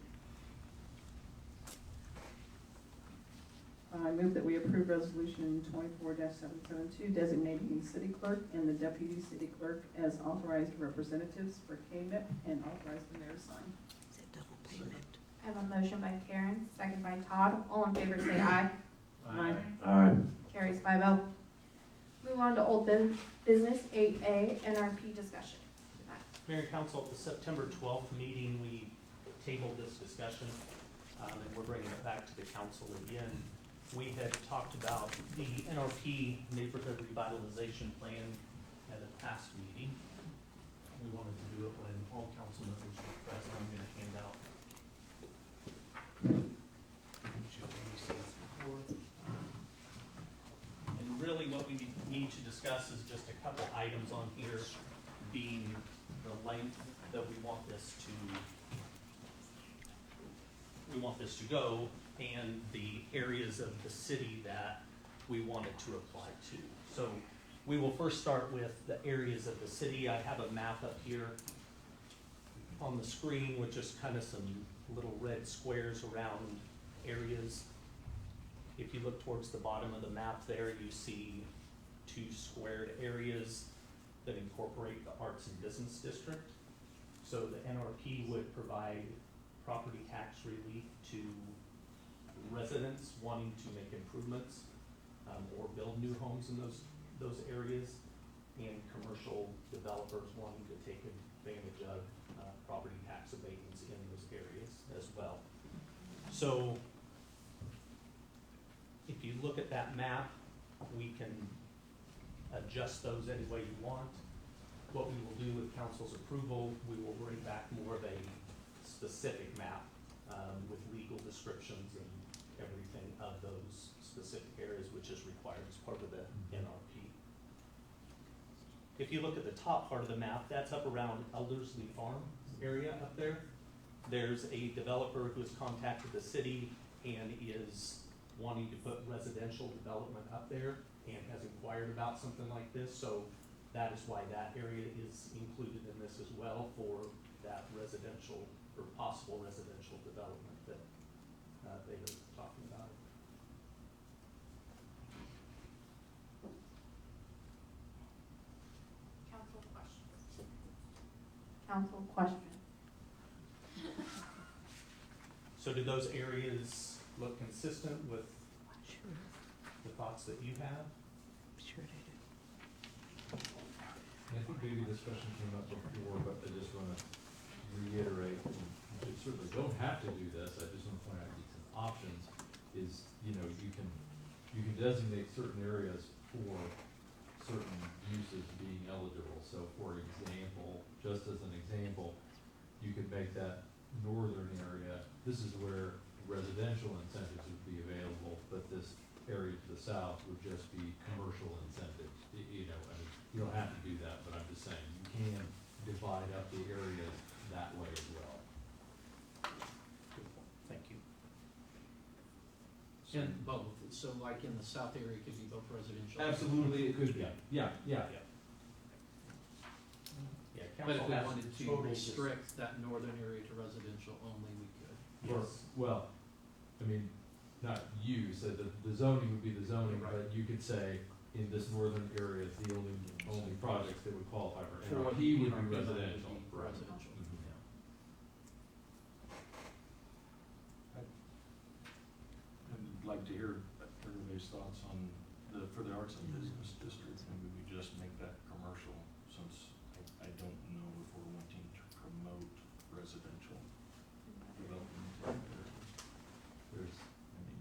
Speaker 13: I move that we approve resolution 24-772 designating the city clerk and the deputy city clerk as authorized representatives for KMIP and authorize the mayor to sign.
Speaker 4: I have a motion by Karen, second by Todd. All in favor say aye.
Speaker 13: Aye.
Speaker 1: Aye.
Speaker 4: Carries 5-0. Move on to old business 8A, NRP discussion.
Speaker 9: Mayor and Council, at the September 12th meeting, we tabled this discussion, and we're bringing it back to the council again. We had talked about the NRP Neighborhood Revitalization Plan at a past meeting. We wanted to do it when all council members were present. I'm going to hand out. And really what we need to discuss is just a couple items on here, being the length that we want this to go, and the areas of the city that we want it to apply to. So we will first start with the areas of the city. I have a map up here on the screen with just kind of some little red squares around areas. If you look towards the bottom of the map there, you see two squared areas that incorporate the arts and business district. So the NRP would provide property tax relief to residents wanting to make improvements or build new homes in those areas, and commercial developers wanting to take advantage of property tax abatements in those areas as well. So if you look at that map, we can adjust those any way you want. What we will do with council's approval, we will bring back more of a specific map with legal descriptions and everything of those specific areas, which is required as part of the NRP. If you look at the top part of the map, that's up around Eldersley Farm area up there. There's a developer who has contacted the city and is wanting to put residential development up there and has inquired about something like this. So that is why that area is included in this as well, for that residential or possible residential development that they are talking about.
Speaker 4: Council questions? Council question.
Speaker 9: So do those areas look consistent with the thoughts that you have?
Speaker 14: And I think maybe this question came up before, but I just want to reiterate, you certainly don't have to do this, I just want to point out some options, is, you know, you can designate certain areas for certain uses being eligible. So for example, just as an example, you could make that northern area, this is where residential incentives would be available, but this area to the south would just be commercial incentives. You know, I mean, you don't have to do that, but I'm just saying, you can divide up the areas that way as well.
Speaker 9: Good point. Thank you.
Speaker 11: And both, so like in the south area, it could be both residential.
Speaker 14: Absolutely, it could be, yeah.
Speaker 9: Yeah,
Speaker 11: But if
Speaker 9: council
Speaker 11: we
Speaker 9: has
Speaker 11: wanted to
Speaker 9: total
Speaker 11: restrict that northern area to residential only, we could.
Speaker 9: Yes.
Speaker 14: Well, I mean, not you said that the zoning would be the zoning,
Speaker 11: Right.
Speaker 14: but you could say in this northern area, the only projects that would qualify for
Speaker 11: For
Speaker 14: NRP would
Speaker 11: NRP
Speaker 14: be residential.
Speaker 11: would be residential.
Speaker 14: Mhm.
Speaker 6: I'd like to hear everybody's thoughts on for the arts and business district, maybe we just make that commercial, since I don't know if we're wanting to promote residential development.
Speaker 14: There's, I mean,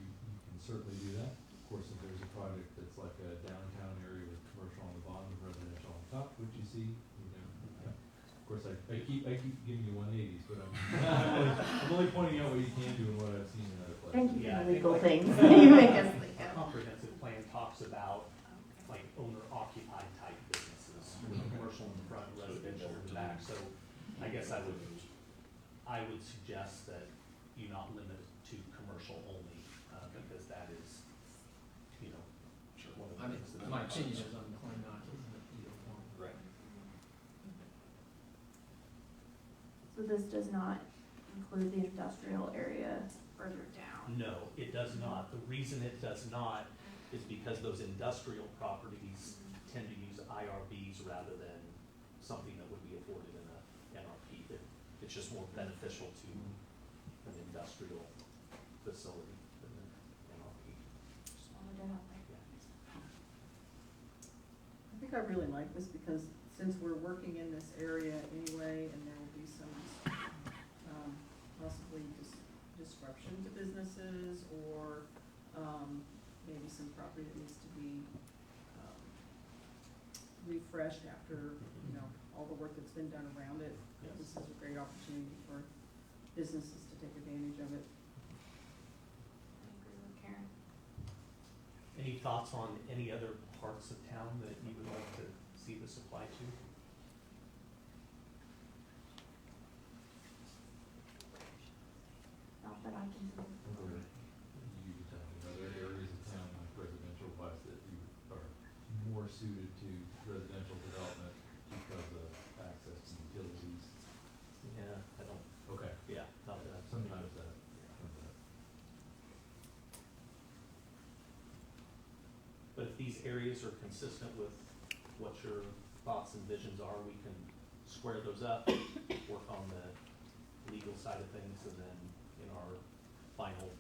Speaker 14: you can certainly do that. Of course, if there's a project that's like a downtown area with commercial on the bottom and residential on top, which you see, you know, of course, I keep giving you 180s, but I'm only pointing out what you can do and what I've seen in other places.
Speaker 4: Thank you
Speaker 9: Yeah,
Speaker 4: for
Speaker 9: I
Speaker 4: the
Speaker 9: think
Speaker 4: legal
Speaker 9: like-
Speaker 4: things that you make us think
Speaker 9: Our
Speaker 4: of.
Speaker 9: comprehensive plan talks about like owner occupied type businesses, with commercial in the front, residential in the back, so I guess I would suggest that you not limit it to commercial only, because that is, you know, one of the
Speaker 11: I mean,
Speaker 9: things that.
Speaker 11: my opinion is I'm inclined not to limit either one.
Speaker 9: Right.
Speaker 4: So this does not include the industrial area further down.
Speaker 9: No, it does not. The reason it does not is because those industrial properties tend to use IRBs rather than something that would be afforded in a NRP. It's just more beneficial to an industrial facility than an NRP.
Speaker 4: Just wanted to help.
Speaker 13: I think I really like this because since we're working in this area anyway, and there will be some, possibly disruption to businesses or, maybe some property that needs to be, refreshed after, you know, all the work that's been done around it.
Speaker 9: Yes.
Speaker 13: This is a great opportunity for businesses to take advantage of it.
Speaker 4: I agree with Karen.
Speaker 9: Any thoughts on any other parts of town that you would like to see this apply to?
Speaker 4: Not that I can see.
Speaker 14: Or you could tell me other areas of town like residential wise that you are more suited to residential development because of access to utilities.
Speaker 9: Yeah, I don't,
Speaker 14: Okay.
Speaker 9: yeah, not that.
Speaker 14: Sometimes that comes up.
Speaker 9: But if these areas are consistent with what your thoughts and visions are, we can square those up, work on the legal side of things, and then in our final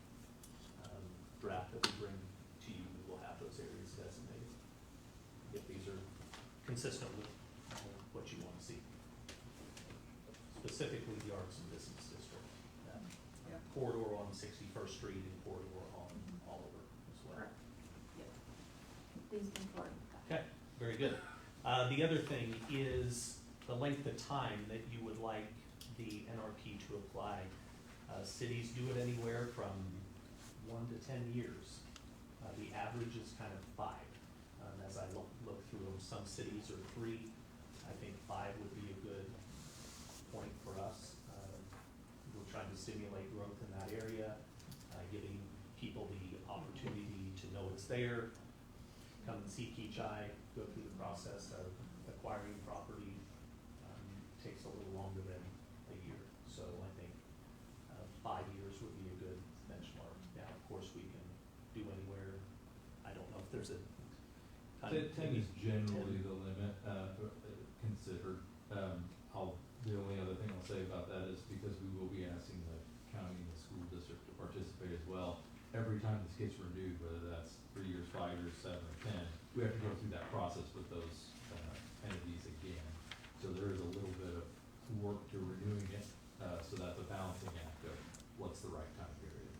Speaker 9: draft that we bring to you, we will have those areas designated. If these are consistent with what you want to see. Specifically the Arts and Business District, that
Speaker 13: Yeah.
Speaker 9: corridor on 61st Street and corridor on Oliver as well.
Speaker 4: Correct. Please move forward with that.
Speaker 9: Okay, very good. The other thing is the length of time that you would like the NRP to apply. Cities do it anywhere from 1 to 10 years. The average is kind of 5. As I look through them, some cities are 3. I think 5 would be a good point for us. We're trying to stimulate growth in that area, giving people the opportunity to know it's there, come and see Kechi, go through the process of acquiring property, takes a little longer than a year. So I think 5 years would be a good benchmark. Now, of course, we can do anywhere, I don't know if there's a time.
Speaker 14: 10 is generally the limit, considered. The only other thing I'll say about that is because we will be asking the county and the school district to participate as well. Every time this gets renewed, whether that's 3 years, 5 years, 7 or 10, we have to go through that process with those entities again. So there is a little bit of work to renewing it, so that's a balancing act of what's the right time period.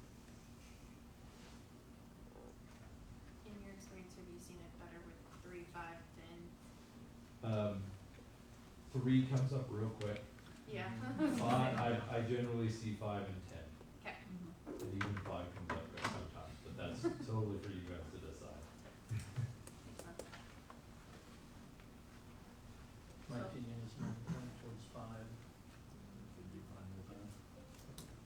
Speaker 3: In your experience, have you seen it better with 3, 5, 10?
Speaker 14: 3 comes up real quick.
Speaker 3: Yeah.
Speaker 14: 5, I generally see 5 and 10.
Speaker 3: Okay.
Speaker 14: And even 5 comes up there sometimes, but that's totally for you guys to decide.
Speaker 11: My opinion is more inclined towards 5.
Speaker 6: Would be fine with that.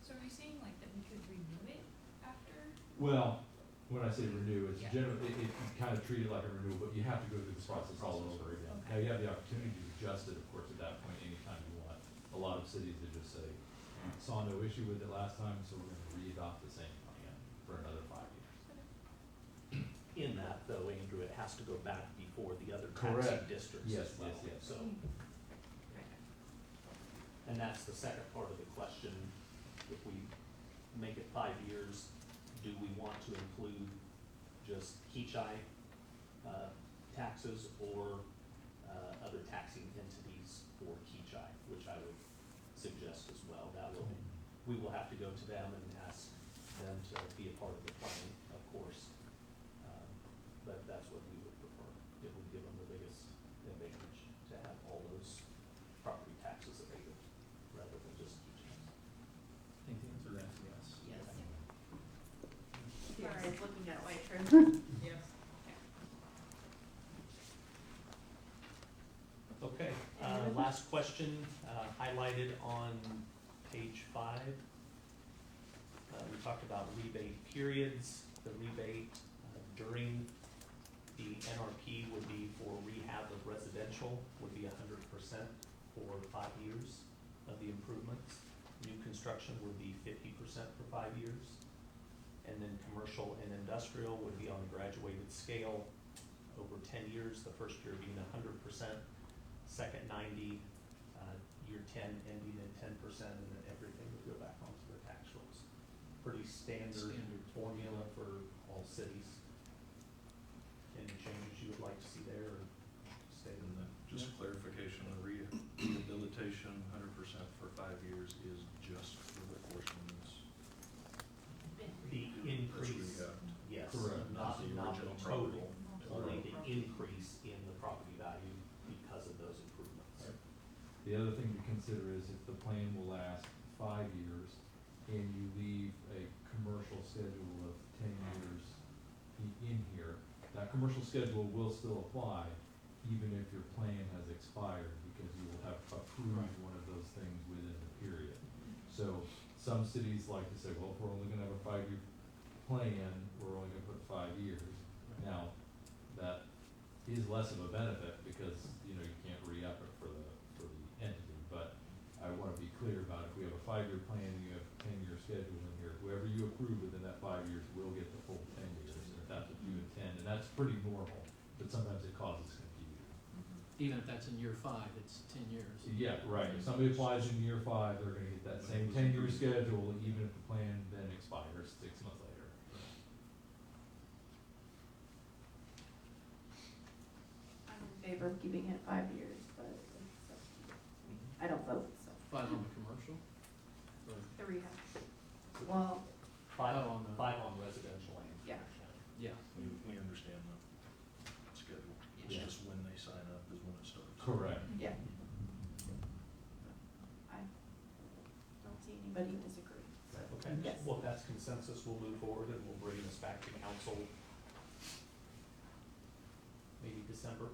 Speaker 3: So are you saying like that we could renew it after?
Speaker 14: Well, when I say renew, it's
Speaker 3: Yeah.
Speaker 14: generally, it kind of treat it like a renewal, but you have to go through the process all over again.
Speaker 3: Okay.
Speaker 14: Now, you have the opportunity to adjust it, of course, at that point, anytime you want. A lot of cities, they just say, "We saw no issue with it last time, so we're gonna re-adopt the same plan for another 5 years."
Speaker 9: In that though, Andrew, it has to go back before the other
Speaker 14: Correct.
Speaker 9: taxing districts
Speaker 14: Yes,
Speaker 9: as well.
Speaker 14: yes, yes.
Speaker 9: So, and that's the second part of the question. If we make it 5 years, do we want to include just Kechi taxes or other taxing entities for Kechi, which I would suggest as well. That will, we will have to go to them and ask them to be a part of the plan, of course. But that's what we would prefer. It would give them the biggest advantage to have all those property taxes abated rather than just keep them.
Speaker 2: I think the answer to that is yes.
Speaker 3: Yes.
Speaker 5: Yes.
Speaker 3: Sorry, I was looking at white trim.
Speaker 5: Yes.
Speaker 9: Okay, last question, highlighted on page 5. We talked about rebate periods. The rebate during the NRP would be for rehab of residential, would be 100% for 5 years of the improvements. New construction would be 50% for 5 years. And then commercial and industrial would be on a graduated scale over 10 years, the first year being 100%, second 90, year 10 ending in 10%, and then everything would go back onto the tax rolls. Pretty standard formula for all cities. Any changes you would like to see there, or stay
Speaker 6: And
Speaker 9: in
Speaker 6: then just clarification, the rehabilitation, 100% for 5 years is just for the portions.
Speaker 9: the increase? Yes,
Speaker 14: Correct.
Speaker 9: not
Speaker 6: The
Speaker 9: the
Speaker 6: original
Speaker 9: total,
Speaker 6: property.
Speaker 9: only the increase in the property value because of those improvements.
Speaker 14: The other thing to consider is if the plan will last 5 years and you leave a commercial schedule of 10 years in here, that commercial schedule will still apply even if your plan has expired, because you will have approved one of those things within the period. So some cities like to say, well, if we're only gonna have a 5-year plan, we're only gonna put 5 years. Now, that is less of a benefit because, you know, you can't re-up it for the entity, but I wanna be clear about if we have a 5-year plan and you have a 10-year schedule in here, whoever you approve within that 5 years will get the full 10 years, if that's what you intend, and that's pretty normal, but sometimes it causes confusion.
Speaker 11: Even if that's in year 5, it's 10 years.
Speaker 14: Yeah, right, if somebody applies in year 5, they're gonna get that same 10-year schedule, even if the plan then expires 6 months later.
Speaker 4: I'm in favor of keeping it 5 years, but it's, I don't vote, so.
Speaker 11: 5 on the commercial? Or-
Speaker 3: The rehab.
Speaker 4: Well,
Speaker 9: 5
Speaker 11: Oh, on the-
Speaker 9: 5 on residential and
Speaker 4: Yeah.
Speaker 9: commercial.
Speaker 11: Yeah.
Speaker 6: We understand the schedule. It's
Speaker 14: Yeah.
Speaker 6: just when they sign up is when it starts.
Speaker 14: Correct.
Speaker 4: yeah. I don't see anybody disagree.
Speaker 9: Okay,
Speaker 4: Yes.
Speaker 9: well, if that's consensus, we'll move forward and we'll bring this back to council maybe December,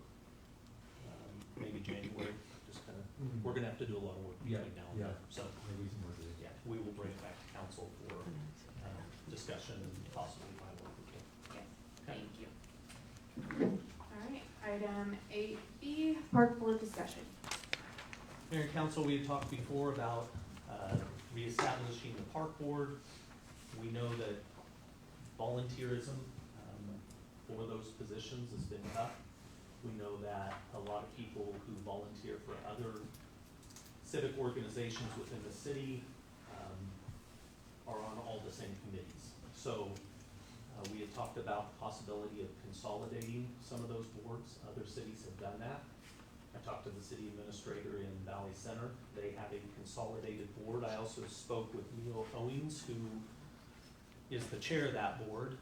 Speaker 9: maybe January, just kind of, we're gonna have to do a lot of work
Speaker 14: Yeah,
Speaker 9: between now and
Speaker 14: yeah.
Speaker 9: then. So,
Speaker 14: Maybe some more to do.
Speaker 9: yeah, we will bring it back to council for discussion and possibly final approval.
Speaker 3: Yes,
Speaker 9: Okay.
Speaker 3: thank you.
Speaker 4: All right, item 8B, park board discussion.
Speaker 9: Mayor and council, we had talked before about reestablishing the park board. We know that volunteerism for those positions has been tough. We know that a lot of people who volunteer for other civic organizations within the city are on all the same committees. So we had talked about the possibility of consolidating some of those boards. Other cities have done that. I talked to the city administrator in Valley Center. They have a consolidated board. I also spoke with Neil Owings, who is the chair of that board,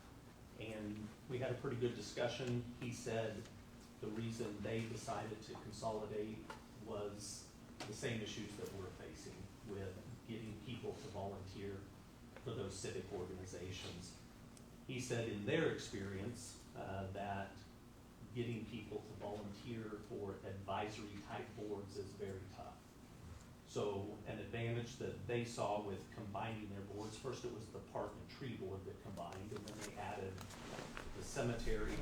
Speaker 9: and we had a pretty good discussion. He said the reason they decided to consolidate was the same issues that we're facing with getting people to volunteer for those civic organizations. He said in their experience that getting people to volunteer for advisory type boards is very tough. So an advantage that they saw with combining their boards, first it was the park and tree board that combined, and then they added the cemetery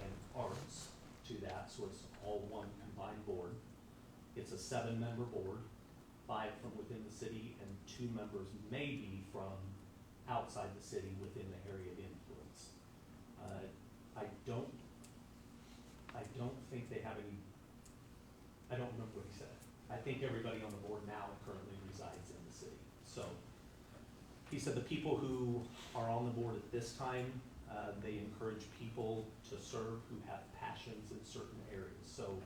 Speaker 9: and arts to that, so it's all one combined board. It's a 7-member board, 5 from within the city and 2 members maybe from outside the city within the area of influence. I don't think they have any, I don't remember what he said. I think everybody on the board now currently resides in the city. So he said the people who are on the board at this time, they encourage people to serve who have passions in certain areas. So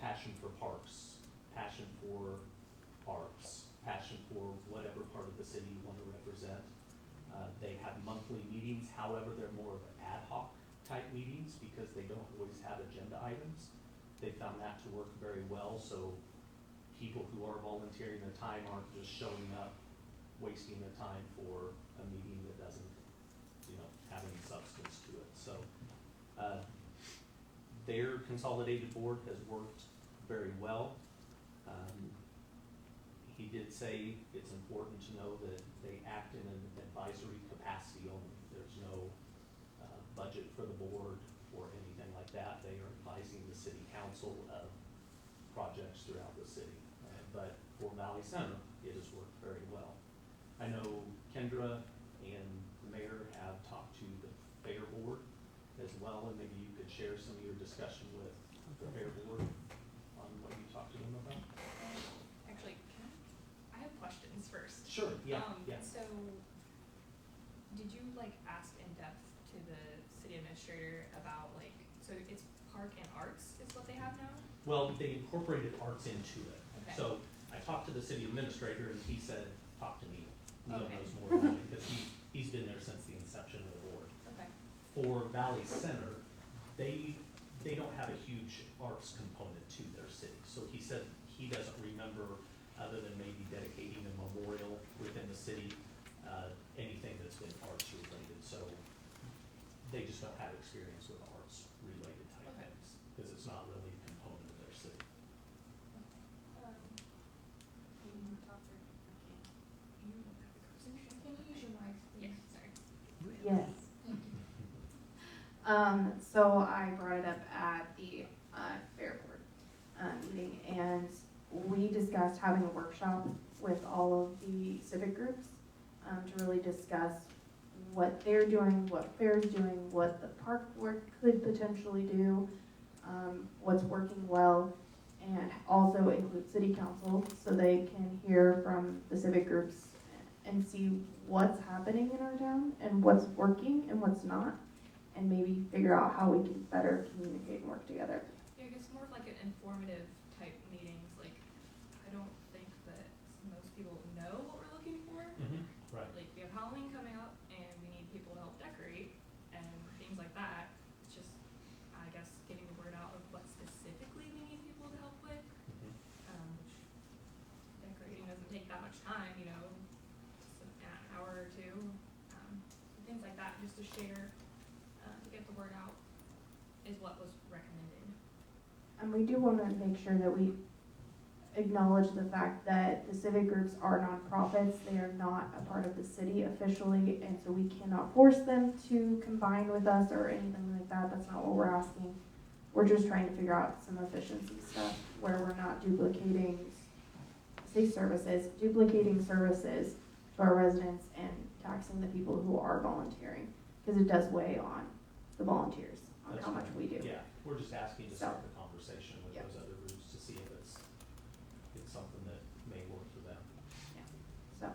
Speaker 9: passion for parks, passion for arts, passion for whatever part of the city you want to represent. They have monthly meetings, however, they're more of ad hoc type meetings because they don't always have agenda items. They found that to work very well, so people who are volunteering their time aren't just showing up, wasting their time for a meeting that doesn't, have any substance to it. So, their consolidated board has worked very well. He did say it's important to know that they act in an advisory capacity only. There's no budget for the board or anything like that. They are advising the city council of projects throughout the city. But for Valley Center, it has worked very well. I know Kendra and the mayor have talked to the fair board as well, and maybe you could share some of your discussion with the fair board on what you talked to them about.
Speaker 16: Actually, I have questions first.
Speaker 9: Sure, yeah, yeah.
Speaker 16: So, did you ask in depth to the city administrator about so it's park and arts is what they have now?
Speaker 9: Well, they incorporated arts into it.
Speaker 16: Okay.
Speaker 9: So I talked to the city administrator and he said, talk to me. Neil
Speaker 16: Okay.
Speaker 9: knows more about it because he's been there since the inception of the board.
Speaker 16: Okay.
Speaker 9: For Valley Center, they don't have a huge arts component to their city. So he said he doesn't remember, other than maybe dedicating a memorial within the city, anything that's been arts related. So they just don't have experience with arts related type
Speaker 16: Okay.
Speaker 9: things because it's not really a component of their city.
Speaker 16: You want to talk or I can't? Can you use your mic, please? Yeah, sorry.
Speaker 4: Yes. So I brought it up at the fair board meeting, and we discussed having a workshop with all of the civic groups to really discuss what they're doing, what fair's doing, what the park board could potentially do, what's working well, and also include city council so they can hear from the civic groups and see what's happening in our town and what's working and what's not, and maybe figure out how we can better communicate and work together.
Speaker 16: Yeah, I guess more of an informative type meetings. I don't think that most people know what we're looking for.
Speaker 9: Right.
Speaker 16: We have Halloween coming up, and we need people to help decorate and things like that. It's just, I guess, getting the word out of what specifically we need people to help with. Which decorating doesn't take that much time, just an hour or two. Things like that, just to share, to get the word out, is what was recommended.
Speaker 4: And we do want to make sure that we acknowledge the fact that the civic groups are nonprofits. They are not a part of the city officially, and so we cannot force them to combine with us or anything like that. That's not what we're asking. We're just trying to figure out some efficiency stuff where we're not duplicating city services, to our residents and taxing the people who are volunteering, because it does weigh on the volunteers, on
Speaker 9: That's
Speaker 4: how much we do.
Speaker 9: Yeah, we're just asking to
Speaker 4: So,
Speaker 9: start the conversation with
Speaker 4: yep.
Speaker 9: those other groups to see if it's something that may work for them.
Speaker 4: So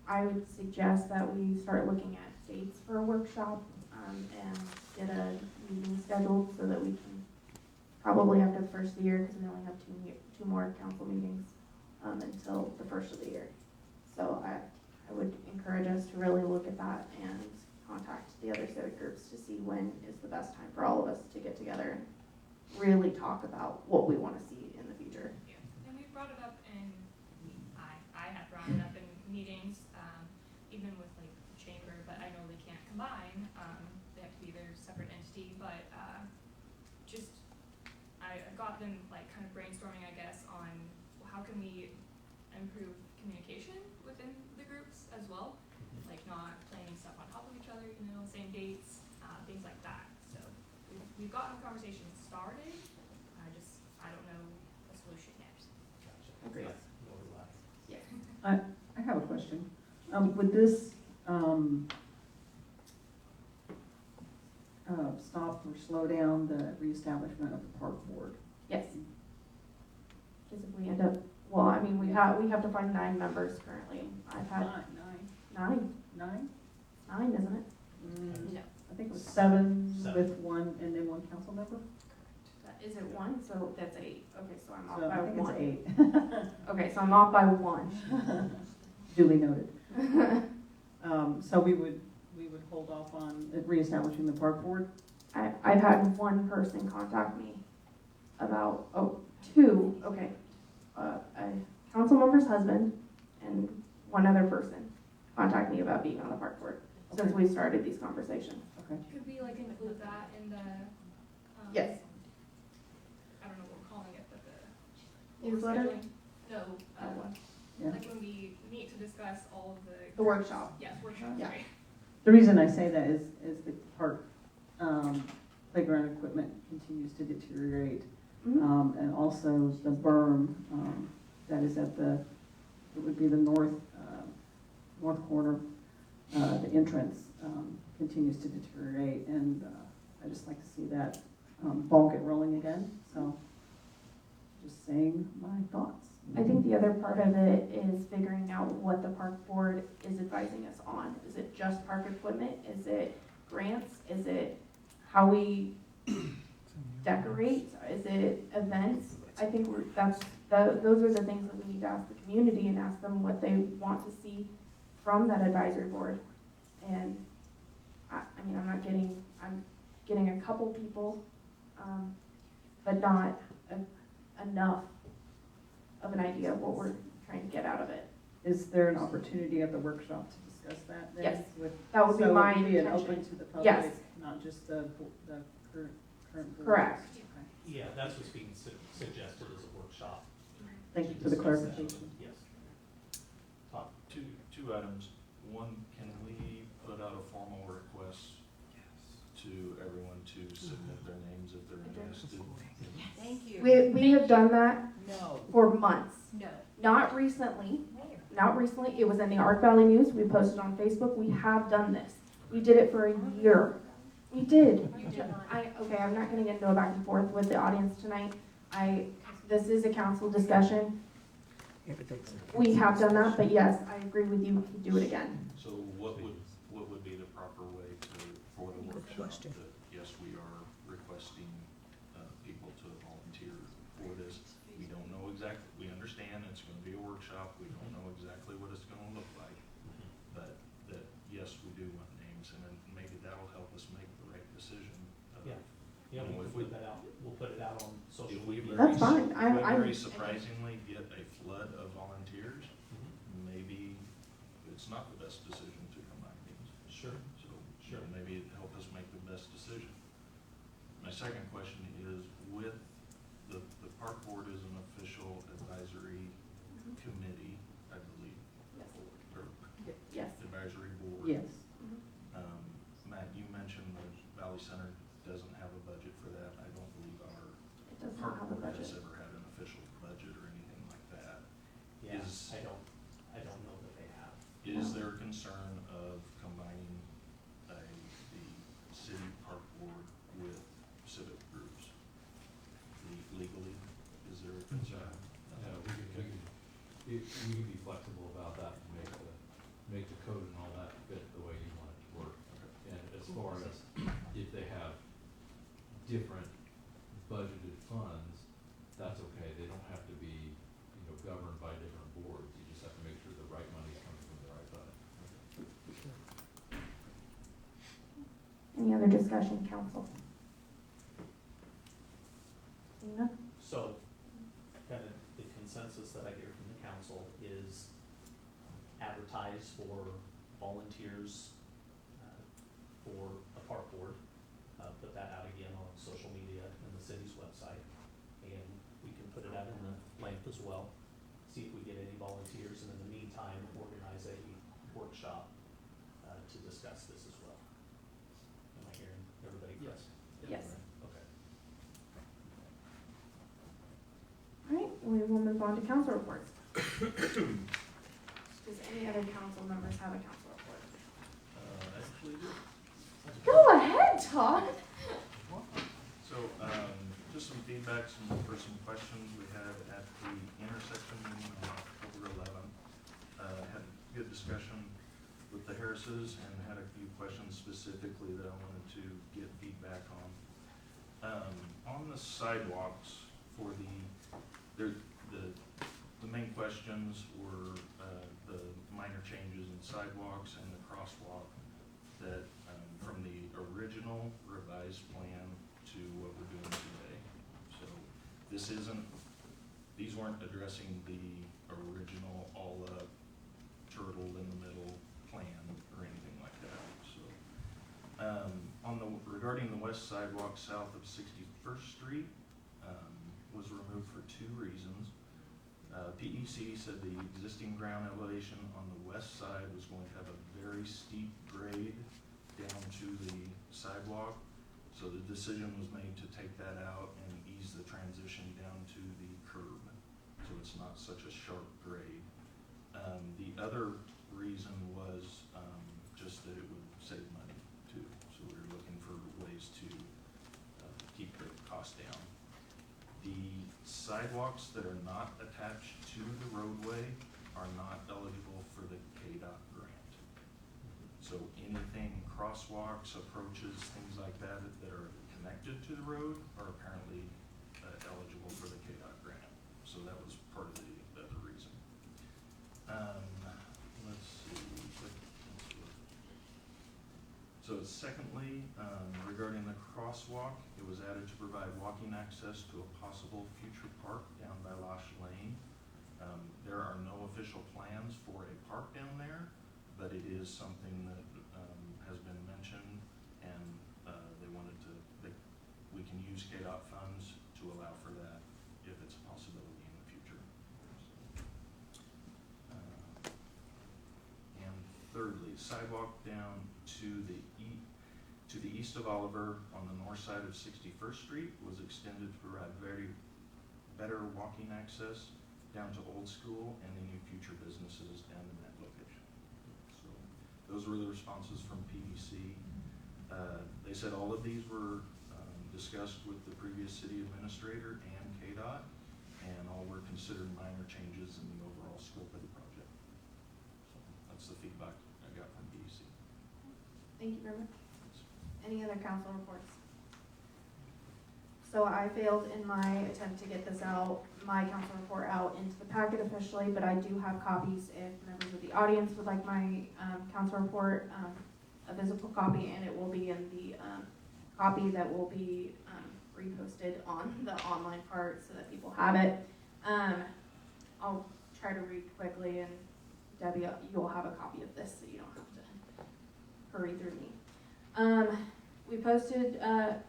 Speaker 4: I would suggest that we start looking at dates for a workshop, and get a meeting scheduled so that we can probably after the first of the year, because we only have two more council meetings until the first of the year. So I would encourage us to really look at that and contact the other civic groups to see when is the best time for all of us to get together and really talk about what we want to see in the future.
Speaker 16: Yeah, and we brought it up in, I had brought it up in meetings, even with the chamber, but I know they can't combine, they have to be their separate entity, but, I got them kind of brainstorming, I guess, on how can we improve communication within the groups as well, not planning stuff on top of each other, same dates, things like that. So we've gotten the conversation started, I don't know a solution yet.
Speaker 9: Gotcha.
Speaker 4: Agreed.
Speaker 9: Yeah, more or less.
Speaker 16: Yeah.
Speaker 13: I have a question. Would this, stop or slow down the reestablishment of the park board?
Speaker 4: Yes. Because if we end up, well, I mean, we have to find 9 members currently. I've had
Speaker 13: Nine,
Speaker 4: isn't it?
Speaker 16: No.
Speaker 13: I think it was seven
Speaker 9: Seven.
Speaker 13: with one, and then one council member?
Speaker 16: That
Speaker 4: Is it one? So that's 8. Okay, so I'm off
Speaker 13: So
Speaker 4: by
Speaker 13: I think
Speaker 4: 1.
Speaker 13: it's 8.
Speaker 4: Okay, so I'm off by 1.
Speaker 13: Duly noted. So we would hold off on reestablishing the park board?
Speaker 4: I've had one person contact me about, 2, okay. A council member's husband and one other person contact me about being on the park board since we started these conversations.
Speaker 13: Okay.
Speaker 16: Could we like include that in the,
Speaker 4: Yes.
Speaker 16: I don't know what we're calling it, but the.
Speaker 4: Newsletter?
Speaker 16: scheduling? No,
Speaker 13: Yeah.
Speaker 16: like when we meet to discuss all of
Speaker 4: The workshop.
Speaker 16: Yes, workshop,
Speaker 4: Yeah.
Speaker 16: sorry.
Speaker 13: The reason I say that is the park playground equipment continues to deteriorate.
Speaker 4: Mhm.
Speaker 13: And also the berm that is at it would be the north corner, the entrance continues to deteriorate, and I just like to see that ball get rolling again. So just saying my thoughts.
Speaker 4: I think the other part of it is figuring out what the park board is advising us on. Is it just park equipment? Is it grants? Is it how we decorate? Is it events? I think those are the things that we need to ask the community and ask them what they want to see from that advisory board. And I mean, I'm getting a couple people, but not enough of an idea of what we're trying to get out of it.
Speaker 13: Is there an opportunity at the workshop to discuss that then?
Speaker 4: Yes,
Speaker 13: With,
Speaker 4: that would be
Speaker 13: so
Speaker 4: my
Speaker 13: it would be an
Speaker 4: intention.
Speaker 13: open to the public,
Speaker 4: Yes.
Speaker 13: not just the current board?
Speaker 4: Correct.
Speaker 13: Okay.
Speaker 9: Yeah, that's what's being suggested as a workshop.
Speaker 13: Thank you
Speaker 9: To
Speaker 13: for the
Speaker 9: discuss that.
Speaker 13: clarification.
Speaker 9: Yes. Todd?
Speaker 6: Two items. One, can we put out a formal request to everyone to submit their names if they're interested?
Speaker 3: Thank you.
Speaker 4: We have done that
Speaker 3: No.
Speaker 4: for months.
Speaker 3: No.
Speaker 4: Not recently. It was in the Art Valley News. We posted on Facebook. We have done this. We did it for a year. We did.
Speaker 3: You did not.
Speaker 4: Okay, I'm not gonna get into a back and forth with the audience tonight. This is a council discussion. We have done that, but yes, I agree with you. We can do it again.
Speaker 6: So what would be the proper way for the workshop that, yes, we are requesting, people to volunteer for this? We don't know exactly, we understand it's gonna be a workshop, we don't know exactly what it's gonna look like, but that, yes, we do want names, and then maybe that'll help us make the right decision.
Speaker 9: Yeah. Yeah,
Speaker 6: You know,
Speaker 9: we'll
Speaker 6: if we-
Speaker 9: put that out, we'll put it out on social
Speaker 6: If we
Speaker 9: media.
Speaker 4: That's fine.
Speaker 6: if we very surprisingly get a flood of volunteers, maybe it's not the best decision to combine these.
Speaker 9: Sure.
Speaker 6: So,
Speaker 9: Sure.
Speaker 6: maybe it help us make the best decision. My second question is, with the park board is an official advisory committee, I believe. Or
Speaker 4: Yes.
Speaker 6: advisory board.
Speaker 13: Yes.
Speaker 6: Matt, you mentioned the Valley Center doesn't have a budget for that. I don't believe our
Speaker 4: It doesn't
Speaker 6: park
Speaker 4: have a
Speaker 6: board has
Speaker 4: budget.
Speaker 6: ever had an official budget or anything like that.
Speaker 9: Yeah,
Speaker 6: Is-
Speaker 9: I don't know that they have.
Speaker 6: Is there a concern of combining the city park board with civic groups? Legally, is there a concern?
Speaker 14: Yeah, we can be flexible about that and make the code and all that fit the way you want it to work. And as far as if they have different budgeted funds, that's okay. They don't have to be, governed by different boards. You just have to make sure the right money's coming from the right fund.
Speaker 4: Any other discussion, council? Nina?
Speaker 9: So, kind of the consensus that I hear from the council is advertise for volunteers for a park board. Put that out again on social media and the city's website. And we can put it out in the length as well. See if we get any volunteers, and in the meantime, organize a workshop to discuss this as well. Am I hearing everybody?
Speaker 11: Yes.
Speaker 4: Yes.
Speaker 9: Okay.
Speaker 4: All right, we will move on to council reports. Does any other council members have a council report?
Speaker 6: Actually, do.
Speaker 4: Go ahead, Todd.
Speaker 6: So, just some feedback, for some questions we had at the intersection meeting on October 11th. Had a good discussion with the Harrises and had a few questions specifically that I wanted to get feedback on. On the sidewalks for the main questions were, the minor changes in sidewalks and the crosswalk that, from the original revised plan to what we're doing today. So these weren't addressing the original all up turtle in the middle plan or anything like that, so. Regarding the west sidewalk south of 61st Street, was removed for 2 reasons. PEC said the existing ground elevation on the west side was going to have a very steep grade down to the sidewalk, so the decision was made to take that out and ease the transition down to the curb, so it's not such a sharp grade. The other reason was just that it would save money too, so we were looking for ways to keep the cost down. The sidewalks that are not attached to the roadway are not eligible for the KDOT grant. So anything, crosswalks, approaches, things like that that are connected to the road are apparently eligible for the KDOT grant. So that was part of the other reason. Let's see. So secondly, regarding the crosswalk, it was added to provide walking access to a possible future park down by Losh Lane. There are no official plans for a park down there, but it is something that has been mentioned, and they wanted to, we can use KDOT funds to allow for that if it's a possibility in the future. And thirdly, sidewalk down to the east of Oliver on the north side of 61st Street was extended to provide better walking access down to Old School and any future businesses down in that location. So those were the responses from PDC. They said all of these were discussed with the previous city administrator and KDOT, and all were considered minor changes in the overall scope of the project. So that's the feedback I got from PDC.
Speaker 4: Thank you very much. Any other council reports? So I failed in my attempt to get this out, my council report out into the packet officially, but I do have copies if members of the audience would like my council report, a physical copy, and it will be in the copy that will be reposted on the online part so that people have it. I'll try to read quickly, and Debbie, you'll have a copy of this so you don't have to hurry through me. We posted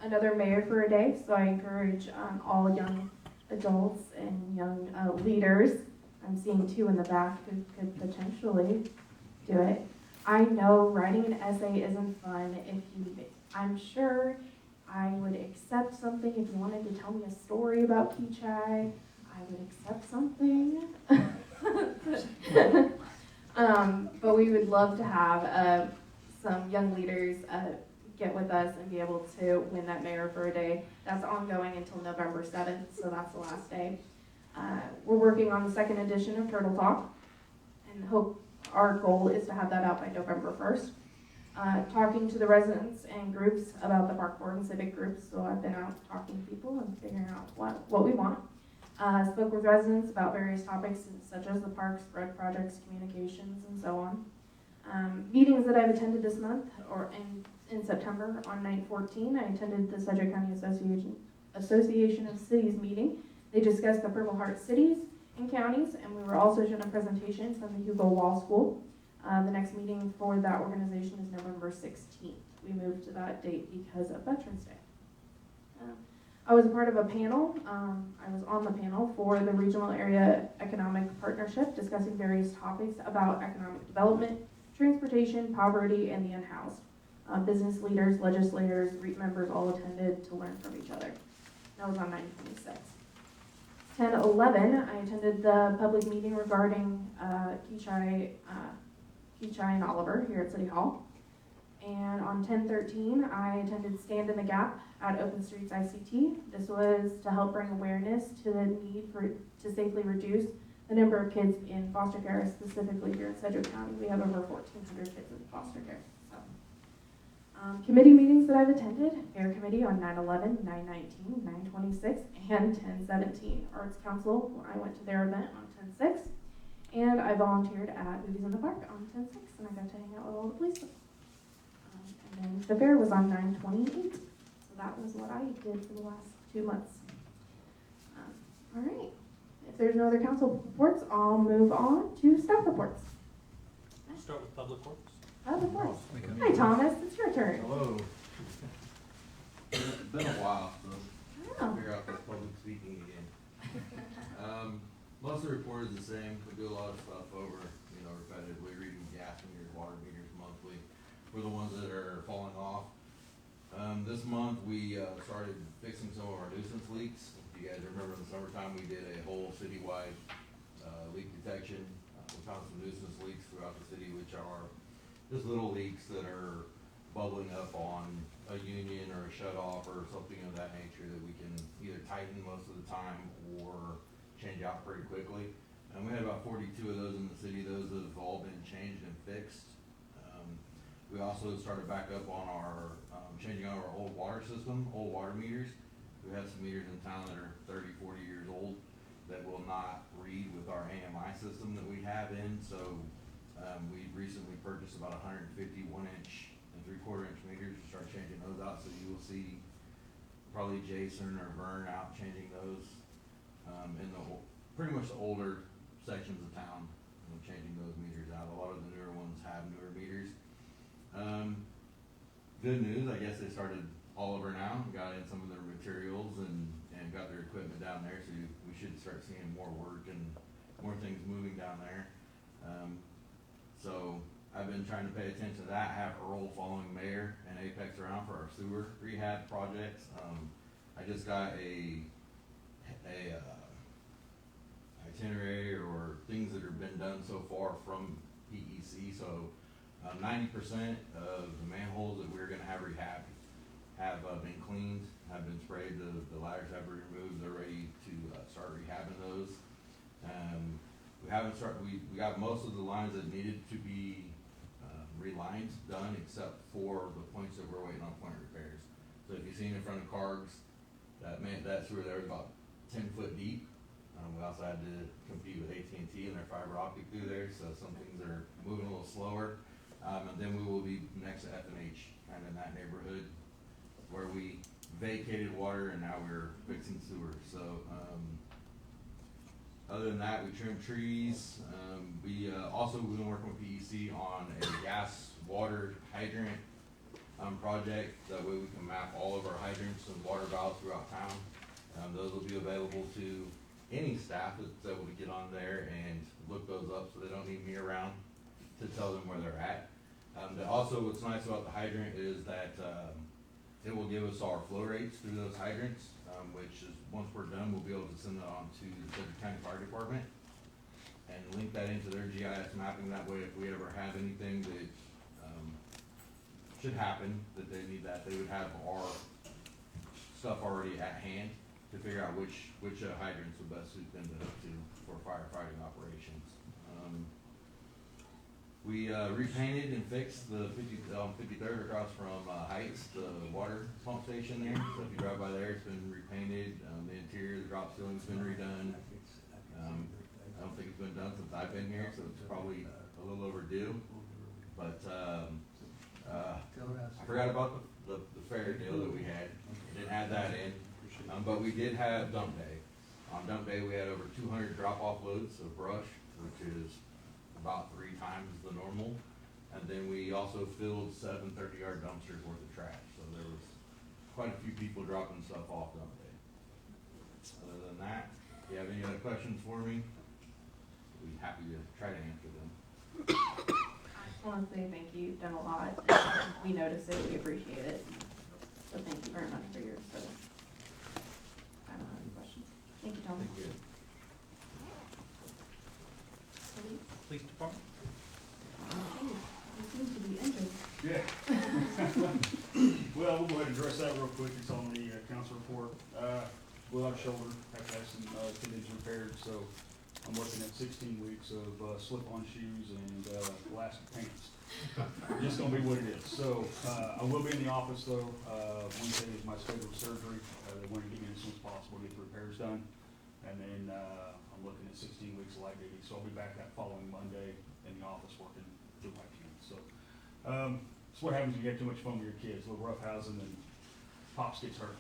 Speaker 4: another Mayor for a Day, so I encourage all young adults and young leaders. I'm seeing 2 in the back who could potentially do it. I know writing an essay isn't fun. I'm sure I would accept something if you wanted to tell me a story about Kechi. I would accept something. But we would love to have some young leaders get with us and be able to win that Mayor for a Day. That's ongoing until November 7th, so that's the last day. We're working on the 2nd edition of Turtle Talk, and hope our goal is to have that out by November 1st. Talking to the residents and groups about the park board and civic groups, so I've been out talking to people and figuring out what we want. Spoke with residents about various topics such as the parks, road projects, communications, and so on. Meetings that I've attended this month, or in September on 9/14, I attended the Sedgwick County Association of Cities meeting. They discussed the Purple Heart cities and counties, and we were also shown a presentation from the Hugo Wall School. The next meeting for that organization is November 16th. We moved to that date because of Veterans Day. I was a part of a panel. I was on the panel for the Regional Area Economic Partnership, discussing various topics about economic development, transportation, poverty, and the unhoused. Business leaders, legislators, REIT members all attended to learn from each other. That was on 9/26. 10/11, I attended the public meeting regarding Kechi and Oliver here at City Hall. And on 10/13, I attended Stand in the Gap at Open Streets ICT. This was to help bring awareness to the need to safely reduce the number of kids in foster care, specifically here in Sedgwick County. We have over 1,400 kids in foster care. So. Committee meetings meetings that I've attended: Fair Committee on 9/11, 9/19, 9/26, and 10/17. Arts Council, I went to their event on 10/6. And I volunteered at Movies in the Park on 10/6, and I got to hang out with all the police people. And then the fair was on 9/28. So that was what I did for the last 2 months. All right. If there's no other council reports, I'll move on to staff reports.
Speaker 9: We'll start with Public Works.
Speaker 4: Public Works. Hi, Thomas. It's your turn.
Speaker 1: Hello. It's been a while, so
Speaker 4: Oh.
Speaker 1: figure out that public speaking again. Most of the report is the same. We do a lot of stuff over, repetitively, reading gas meters, water meters monthly. We're the ones that are falling off. This month, we started fixing some of our nuisance leaks. If you guys remember in the summertime, we did a whole citywide leak detection. We found some nuisance leaks throughout the city, which are just little leaks that are bubbling up on a union or a shut-off or something of that nature that we can either tighten most of the time or change out pretty quickly. And we had about 42 of those in the city. Those have all been changed and fixed. We also started back up on our changing out our old water system, old water meters. We have some meters in town that are 30, 40 years old that will not read with our AMI system that we have in. So we recently purchased about 150 1-inch and 3/4-inch meters to start changing those out. So you will see probably Jason or Vern out changing those in the pretty much the older sections of town, changing those meters out. A lot of the newer ones have newer meters. Good news, I guess they started all over now, got in some of their materials and got their equipment down there, so we should start seeing more work and more things moving down there. So I've been trying to pay attention to that, have Earl following Mayor and Apex around for our sewer rehab projects. I just got a itinerary or things that have been done so far from PEC. So 90% of the manholes that we're gonna have rehabbed have been cleaned, have been sprayed, the ladders have been removed, they're ready to start rehabbing those. We haven't started, we got most of the lines that needed to be relined done, except for the points that we're waiting on point repairs. So if you've seen in front of Cargs, that sewer there was about 10 foot deep. We also had to compete with AT&T and their fiber optic through there, so some things are moving a little slower. And then we will be next to F&H, kind of in that neighborhood, where we vacated water and now we're fixing sewer. So other than that, we trimmed trees. We've been working with PEC on a gas water hydrant project. That way we can map all of our hydrants and water valves throughout town. Those will be available to any staff that's able to get on there and look those up, so they don't need me around to tell them where they're at. Also, what's nice about the hydrant is that it will give us our flow rates through those hydrants, which is, once we're done, we'll be able to send that on to the Sedgwick County Fire Department and link that into their GIS mapping. That way, if we ever have anything that should happen, that they need that, they would have our stuff already at hand to figure out which hydrants would best suit them to hook to for firefighting operations. We repainted and fixed the 53rd across from Heights, the water pump station there. So if you drive by there, it's been repainted. The interior, the drop ceiling's been redone. I don't think it's been done since I've been here, so it's probably a little overdue. But I forgot about the fair deal that we had. Didn't add that in. But we did have dump day. On dump day, we had over 200 drop-off loads of brush, which is about 3 times the normal. And then we also filled 7 30-yard dumpsters worth of trash. So there was quite a few people dropping stuff off dump day. Other than that, if you have any other questions for me, we'd be happy to try to answer them.
Speaker 4: I just want to say thank you. You've done a lot. And we notice it. We appreciate it. So thank you very much for your service. I don't have any questions. Thank you, Tom.
Speaker 1: Thank you.
Speaker 9: Police Department?
Speaker 4: You seem to be injured.
Speaker 2: Yeah. Well, we'll go ahead and address that real quick. It's on the council report. Blew out a shoulder, have to have some tendons repaired, so I'm looking at 16 weeks of slip-on shoes and elastic pants. Just gonna be what it is. So, I will be in the office though. Wednesday is my scheduled surgery. They want to get me as soon as possible, get the repairs done. And then, I'm looking at 16 weeks of light duty, so I'll be back that following Monday in the office working through my team. So, it's what happens when you have too much fun with your kids, a little roughhousing and Pops gets hurt.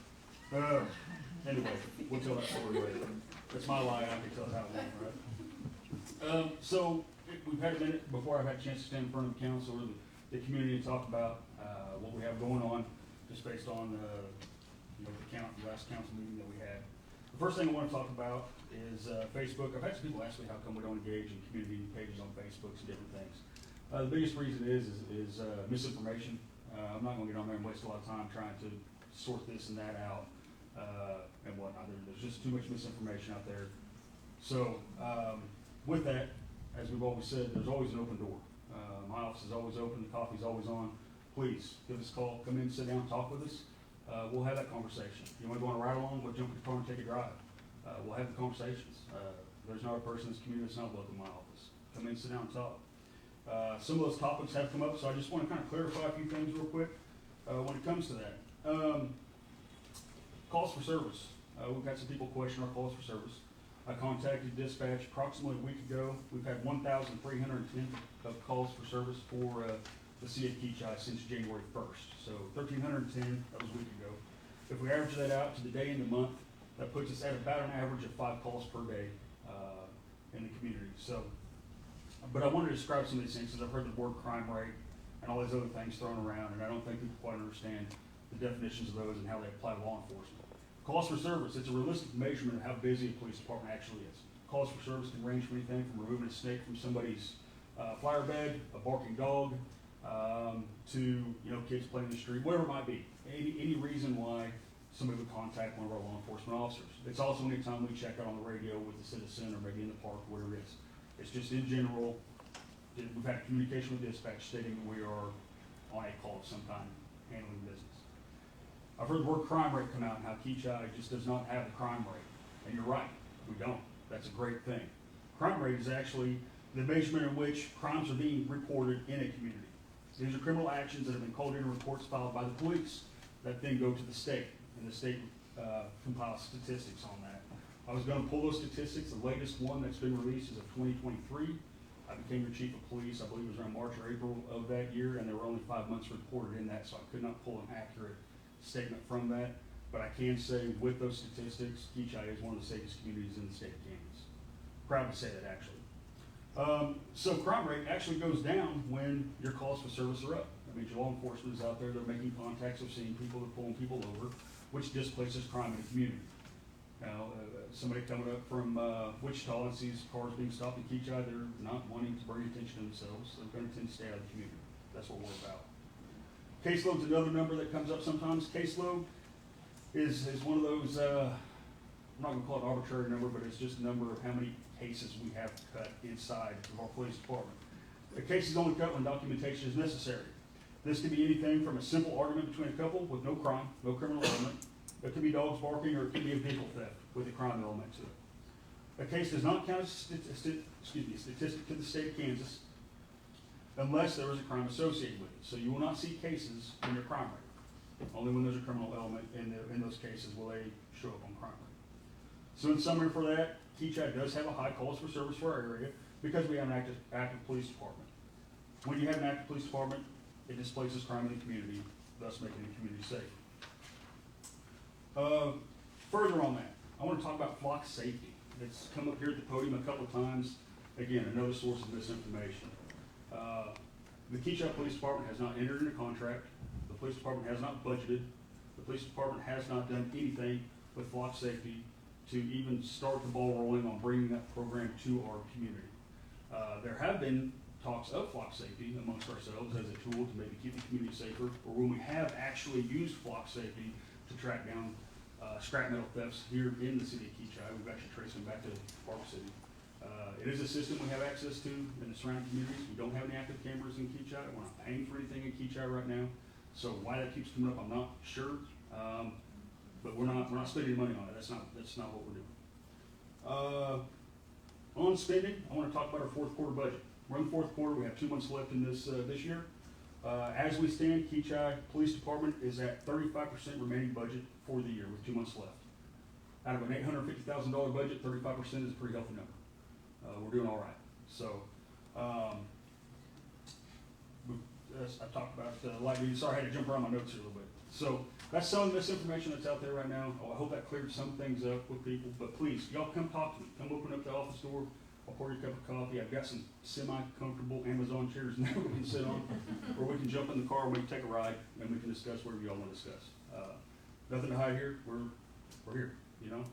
Speaker 2: Anyway, we'll tell that story later. That's my lie, I can tell that one, right? So, we've had a minute before I've had a chance to stand in front of the council or the community and talk about, what we have going on, just based on, the last council meeting that we had. The first thing I wanna talk about is, Facebook. I've had some people ask me how come we don't engage in community pages on Facebook and different things. The biggest reason is misinformation. I'm not gonna get on there and waste a lot of time trying to sort this and that out, and whatnot. There's just too much misinformation out there. So, with that, as we've always said, there's always an open door. My office is always open, the coffee's always on. Please, give us a call, come in, sit down, talk with us. We'll have that conversation. You wanna go on a ride along, we'll jump in the car and take a drive. We'll have the conversations. There's not a person in this community that's not welcome in my office. Come in, sit down and talk. Some of those topics have come up, so I just wanna kind of clarify a few things real quick, when it comes to that. Calls for service. We've got some people question our calls for service. I contacted dispatch approximately a week ago. We've had 1,310 of calls for service for the city of Kechi since January 1st. So 1,310, that was a week ago. If we average that out to the day and the month, that puts us at about an average of 5 calls per day in the community. So, but I wanted to describe some of these things because I've heard the word crime rate and all these other things thrown around, and I don't think people quite understand the definitions of those and how they apply to law enforcement. Calls for service, it's a realistic measurement of how busy a police department actually is. Calls for service can range from anything from removing a snake from somebody's flower bed, a barking dog, to kids playing in the street, whatever it might be. Any reason why somebody would contact one of our law enforcement officers. It's also any time we check out on the radio with a citizen or maybe in the park, whatever it is. It's just in general, we've had communication with dispatch stating that we are on a call of some kind, handling business. I've heard the word crime rate come out and how Kechi just does not have the crime rate. And you're right, we don't. That's a great thing. Crime rate is actually the measurement in which crimes are being reported in a community. These are criminal actions that have been called in reports filed by the police that then go to the state, and the state compiles statistics on that. I was going to pull those statistics. The latest one that's been released is of 2023. I became the chief of police, I believe it was around March or April of that year, and there were only 5 months reported in that, so I could not pull an accurate statement from that. But I can say with those statistics, Kechi is one of the safest communities in the state of Kansas. Proud to say that, actually. So crime rate actually goes down when your calls for service are up. That means your law enforcement is out there, they're making contacts, they're seeing people, they're pulling people over, which displaces crime in the community. Now, somebody coming up from Wichita and sees cars being stopped in Kechi, they're not wanting to bring attention to themselves, they're going to tend to stay out of the community. That's what we're about. Caseload's another number that comes up sometimes. Caseload is one of those, I'm not going to call it an arbitrary number, but it's just a number of how many cases we have cut inside of our police department. A case is only cut when documentation is necessary. This can be anything from a simple argument between a couple with no crime, no criminal element. It could be dogs barking, or it could be a vehicle theft with a crime element to it. A case does not count as a statistic to the state of Kansas unless there is a crime associated with it. So you will not see cases in your crime rate. Only when there's a criminal element in those cases will they show up on crime rate. So in summary for that, Kechi does have a high calls for service for our area because we have an active police department. When you have an active police department, it displaces crime in the community, thus making the community safe. Further on that, I want to talk about flock safety. It's come up here at the podium a couple of times. Again, another source of misinformation. The Kechi Police Department has not entered into contract. The police department has not budgeted. The police department has not done anything with flock safety to even start the ball rolling on bringing that program to our community. There have been talks of flock safety amongst ourselves as a tool to maybe keep the community safer, or when we have actually used flock safety to track down scrap metal thefts here in the city of Kechi. We've actually traced them back to Park City. It is a system we have access to in the surrounding communities. We don't have any active cameras in Kechi. We're not paying for anything in Kechi right now. So why that keeps coming up, I'm not sure. But we're not spending money on it. That's not what we're doing. On spending, I want to talk about our fourth quarter budget. We're in the fourth quarter, we have 2 months left in this year. As we stand, Kechi Police Department is at 35% remaining budget for the year with 2 months left. Out of an $850,000 budget, 35% is a pretty healthy number. We're doing all right. So, I talked about light duty. Sorry, I had to jump around my notes here a little bit. So that's some misinformation that's out there right now. I hope that cleared some things up with people. But please, y'all come talk to me. Come open up the office door. I'll pour you a cup of coffee. I've got some semi-comfortable Amazon chairs now we can sit on, or we can jump in the car and we can take a ride and we can discuss whatever y'all want to discuss. Nothing to hide here. We're here. You know.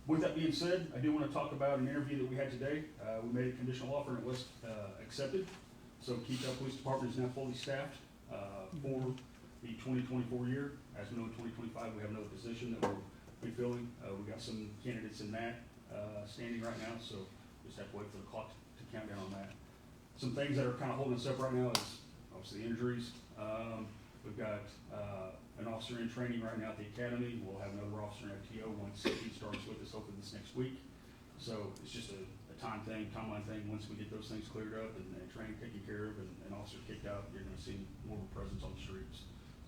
Speaker 2: With that being said, I do want to talk about an interview that we had today. We made a conditional offer and it was accepted. So Kechi Police Department is now fully staffed for the 2024 year. As we know, in 2025 we have another position that we'll be filling. We got some candidates in that standing right now, so just have to wait for the clock to count down on that. Some things that are kind of holding us up right now is obviously injuries. We've got an officer in training right now at the academy. We'll have another officer in FTO once he starts with us hopefully this next week. So it's just a timeline thing. Once we get those things cleared up and training taken care of and officers kicked out, you're going to see more of a presence on the streets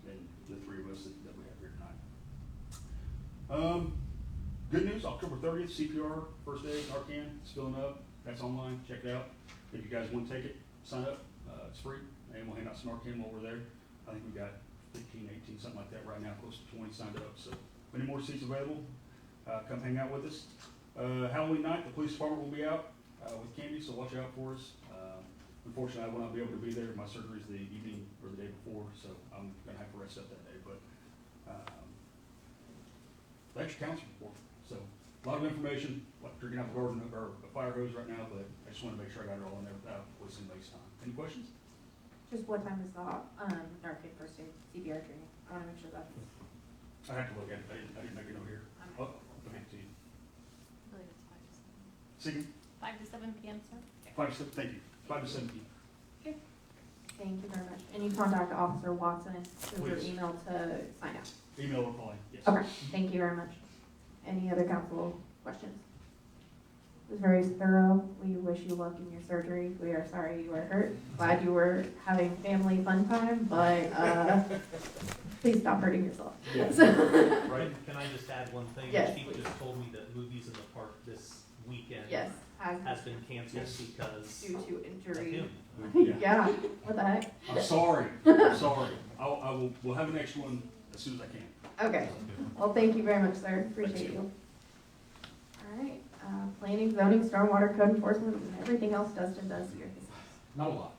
Speaker 2: than the three of us that we have here tonight. Good news, October 30th, CPR, first aid, Narcan, it's filling up. That's online, check it out. If you guys want to take it, sign up. It's free, and we'll hand out some Narcan while we're there. I think we got 15, 18, something like that right now, close to 20 signed up. So any more seats available, come hang out with us. Halloween night, the police department will be out with candy, so watch out for us. Unfortunately, I will not be able to be there. My surgery is the evening or the day before, so I'm going to have to rest up that day. But that's your council report. So a lot of information, like drinking out the garden or a fire hose right now, but I just want to make sure I got it all in there without wasting anybody's time. Any questions?
Speaker 4: Just what time is the Narcan first aid CPR training? I want to make sure that's.
Speaker 2: I have to look at it. I didn't make a note here. Oh, okay, to you.
Speaker 3: I believe it's 5 to 7.
Speaker 2: Second,
Speaker 3: 5 to 7 p.m., sir?
Speaker 2: 5 to 7, thank you. 5 to 7 p.m.
Speaker 4: Okay. Thank you very much. And you contact Officer Watson through your
Speaker 2: Please.
Speaker 4: email to sign up.
Speaker 2: Email or calling, yes.
Speaker 4: Okay, thank you very much. Any other council questions? It was very thorough. We wish you luck in your surgery. We are sorry you were hurt. Glad you were having family fun time, but please stop hurting yourself.
Speaker 2: Yeah.
Speaker 9: Right, can I just add one thing?
Speaker 4: Yes,
Speaker 9: Chief
Speaker 4: please.
Speaker 9: just told me that Movies in the Park this weekend
Speaker 4: Yes,
Speaker 9: has been canceled
Speaker 2: Yes.
Speaker 9: because
Speaker 4: due to
Speaker 9: of
Speaker 4: injury.
Speaker 9: him.
Speaker 4: Yeah, what the heck?
Speaker 2: I'm sorry. I'm sorry. We'll have an extra one as soon as I can.
Speaker 4: Okay, well, thank you very much, sir. Appreciate you. All right, planning, zoning, stormwater code enforcement, and everything else Dustin does here.
Speaker 12: Not a lot.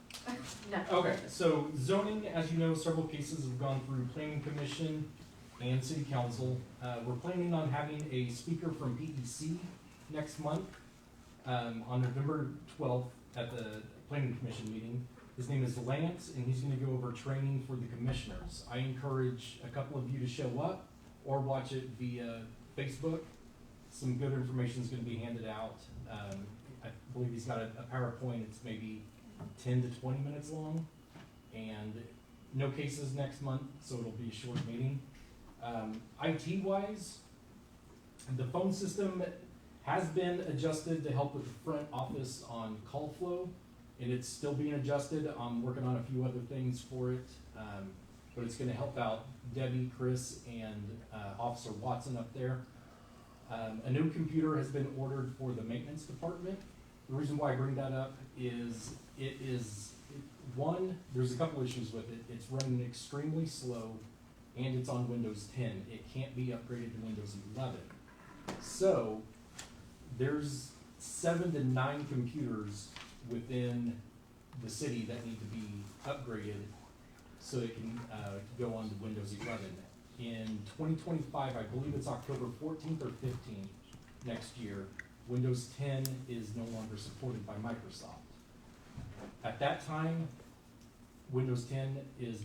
Speaker 4: No.
Speaker 12: Okay, so zoning, as you know, several cases have gone through planning commission and city council. We're planning on having a speaker from PEC next month, on November 12th at the planning commission meeting. His name is Lance, and he's gonna go over training for the commissioners. I encourage a couple of you to show up or watch it via Facebook. Some good information is gonna be handed out. I believe he's got a PowerPoint, it's maybe 10 to 20 minutes long, and no cases next month, so it'll be a short meeting. IT wise, the phone system has been adjusted to help with the front office on call flow, and it's still being adjusted. I'm working on a few other things for it, but it's gonna help out Debbie, Chris, and Officer Watson up there. A new computer has been ordered for the maintenance department. The reason why I bring that up is there's a couple issues with it. It's running extremely slow, and it's on Windows 10. It can't be upgraded to Windows 11. So there's 7 to 9 computers within the city that need to be upgraded so it can go on to Windows 11. In 2025, I believe it's October 14th or 15th next year, Windows 10 is no longer supported by Microsoft. At that time, Windows 10 is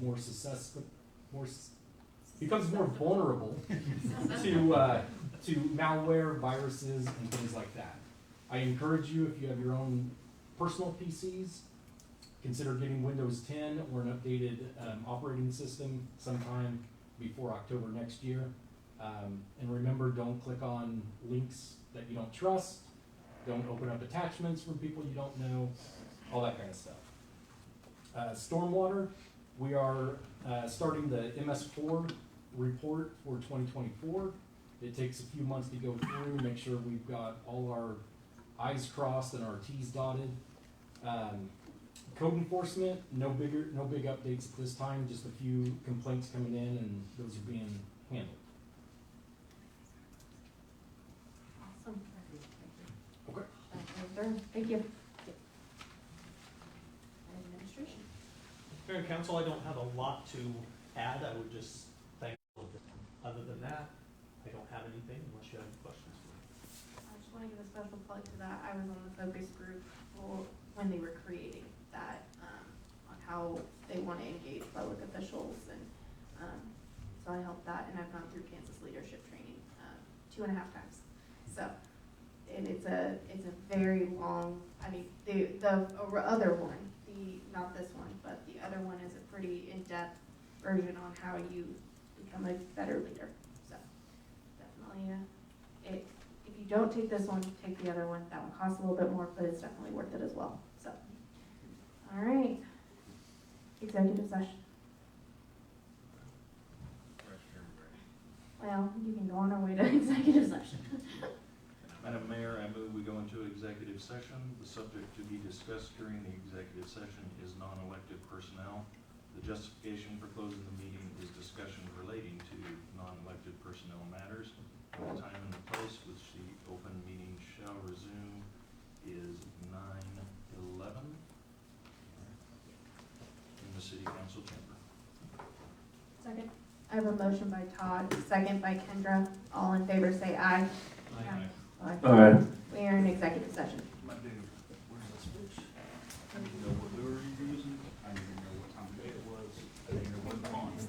Speaker 12: becomes more vulnerable to malware, viruses, and things like that. I encourage you, if you have your own personal PCs, consider getting Windows 10 or an updated operating system sometime before October next year. And remember, don't click on links that you don't trust. don't open up attachments from people you don't know, all that kind of stuff. Stormwater, we are starting the MS4 report for 2024. It takes a few months to go through, make sure we've got all our I's crossed and our T's dotted. Code enforcement, no big updates at this time, just a few complaints coming in and those are being handled.
Speaker 4: Awesome.
Speaker 12: Okay.
Speaker 4: Thank you.
Speaker 7: Administration.
Speaker 9: Mayor and council, I don't have a lot to add. I would just thank, other than that, I don't have anything unless you have any questions for me.
Speaker 4: I just want to give a special plug to that. I was on the focus group when they were creating that, on how they want to engage public officials, and so I helped that, and I've gone through Kansas leadership training 2.5 times. So, and it's a very long. I mean, the other one, not this one, but the other one is a pretty in-depth version on how you become a better leader. So, definitely, if you don't take this one, take the other one. That one costs a little bit more, but it's definitely worth it as well. So, all right, executive session. Well, you can go on our way to executive session.
Speaker 6: Madam Mayor, I move we go into executive session. The subject to be discussed during the executive session is non-elected personnel. The justification for closing the meeting is discussion relating to non-elected personnel matters. The time and the place which the open meeting shall resume is 9:11 in the city council chamber.
Speaker 4: Second. I have a motion by Todd, second by Kendra. All in favor say aye.
Speaker 6: Aye.
Speaker 4: Aye.
Speaker 10: Aye.
Speaker 4: We are in executive session.
Speaker 2: Where's the switch? I need to know what lure you're using. I need to know what time of day it was. I need to know what the on is.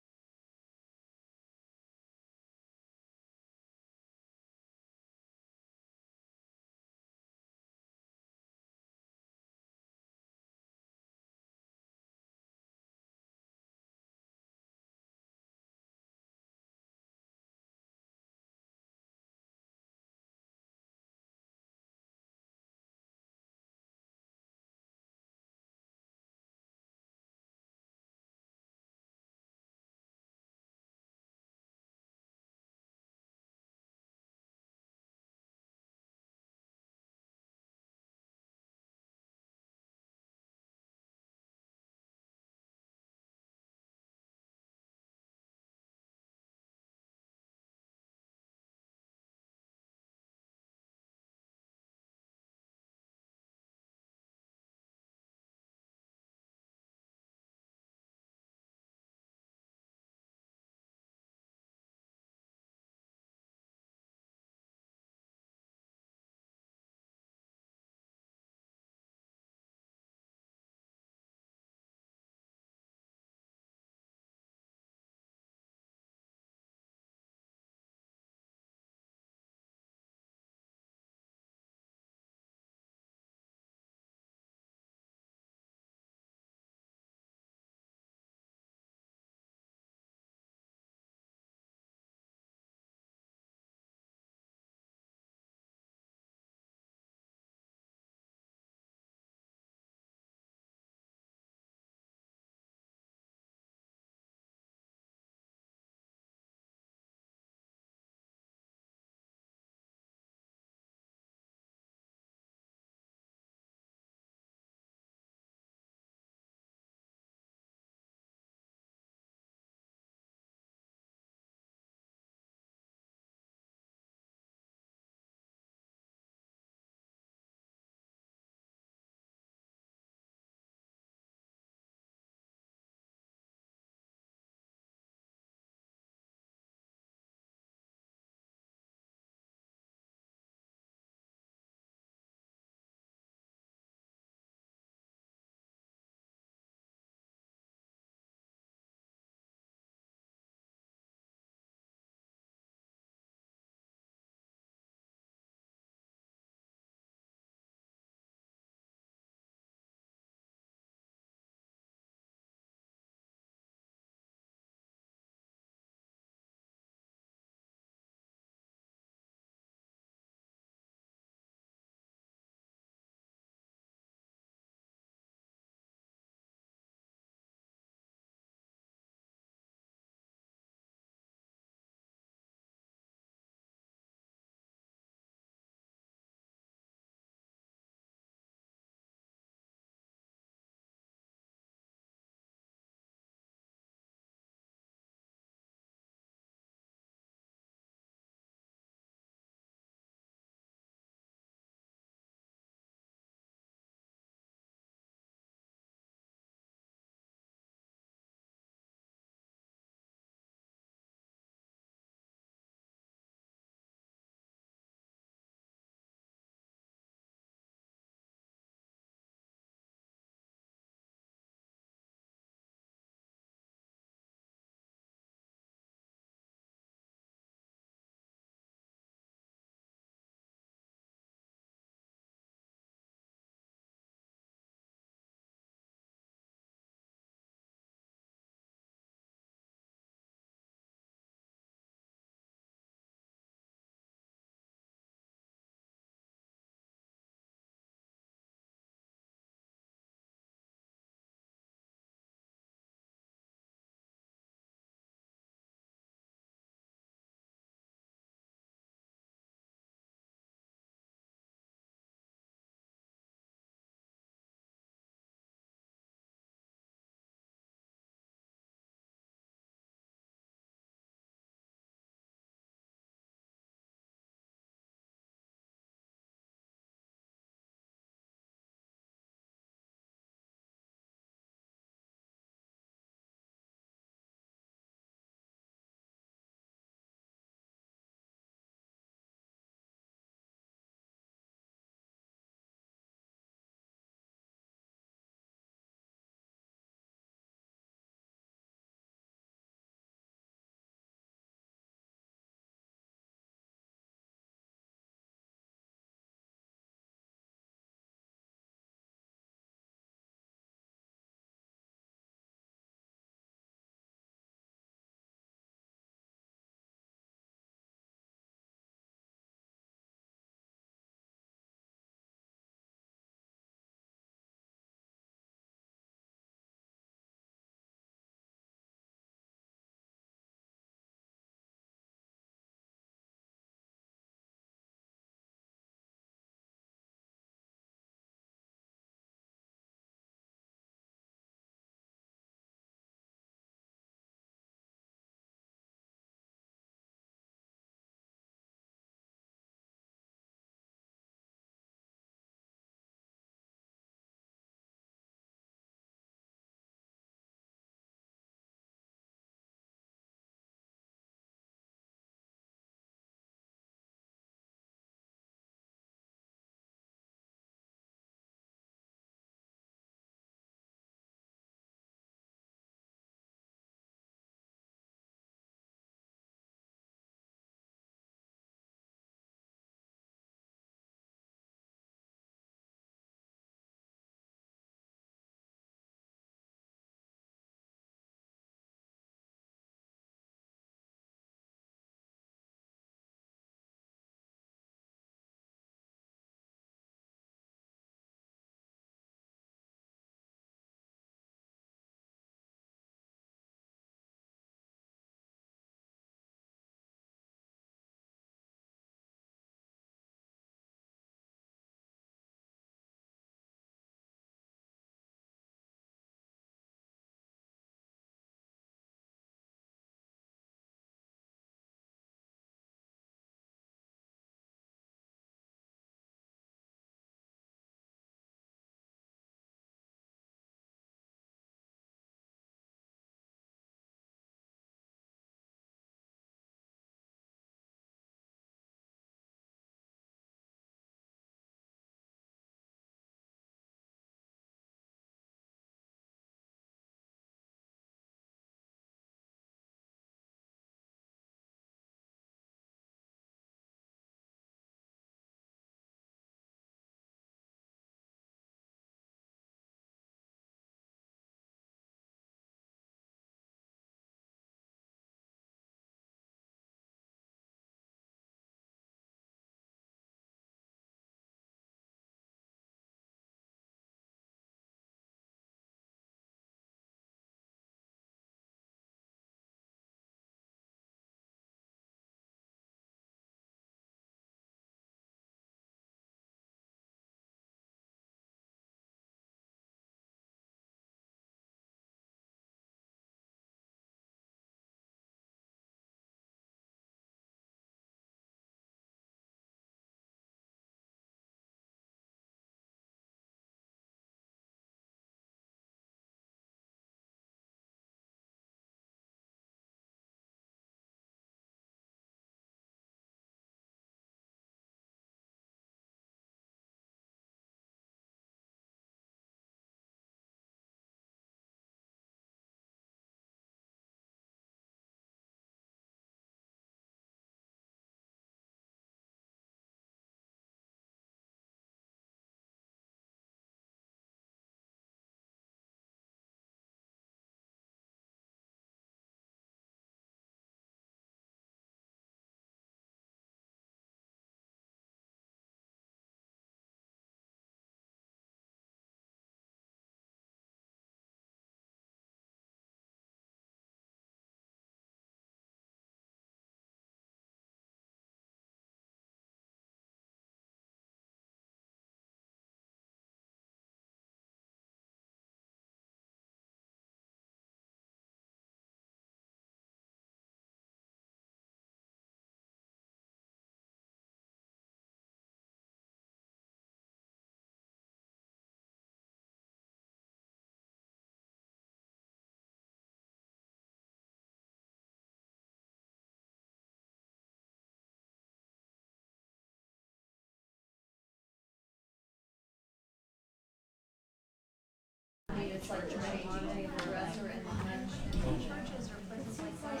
Speaker 3: it's like changing the rest are in the churches or places like that.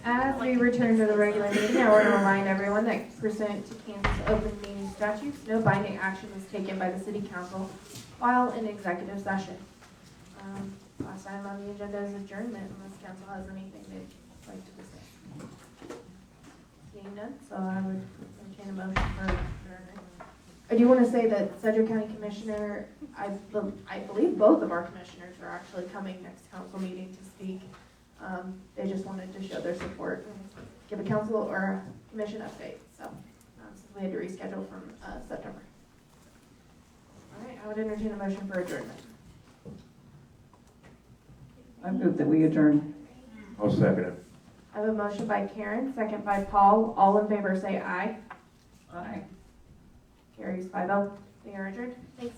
Speaker 4: As we return to the regular meeting, I want to remind everyone that pursuant to Kansas open meeting statutes, no binding action is taken by the city council while in executive session. Last item on the agenda is adjournment, unless council has anything they'd like to discuss. Seeing none, so I would entertain a motion for adjournment. I do want to say that Sedgwick County Commissioner, I believe both of our commissioners are actually coming next council meeting to speak. They just wanted to show their support and give a council or a commission update, so since we had to reschedule from September. All right, I would entertain a motion for adjournment.
Speaker 13: I move that we adjourn.
Speaker 15: I'll second it.
Speaker 4: I have a motion by Karen, second by Paul. All in favor say aye.
Speaker 13: Aye.
Speaker 4: Carries 5-0. We are adjourned. Thanks.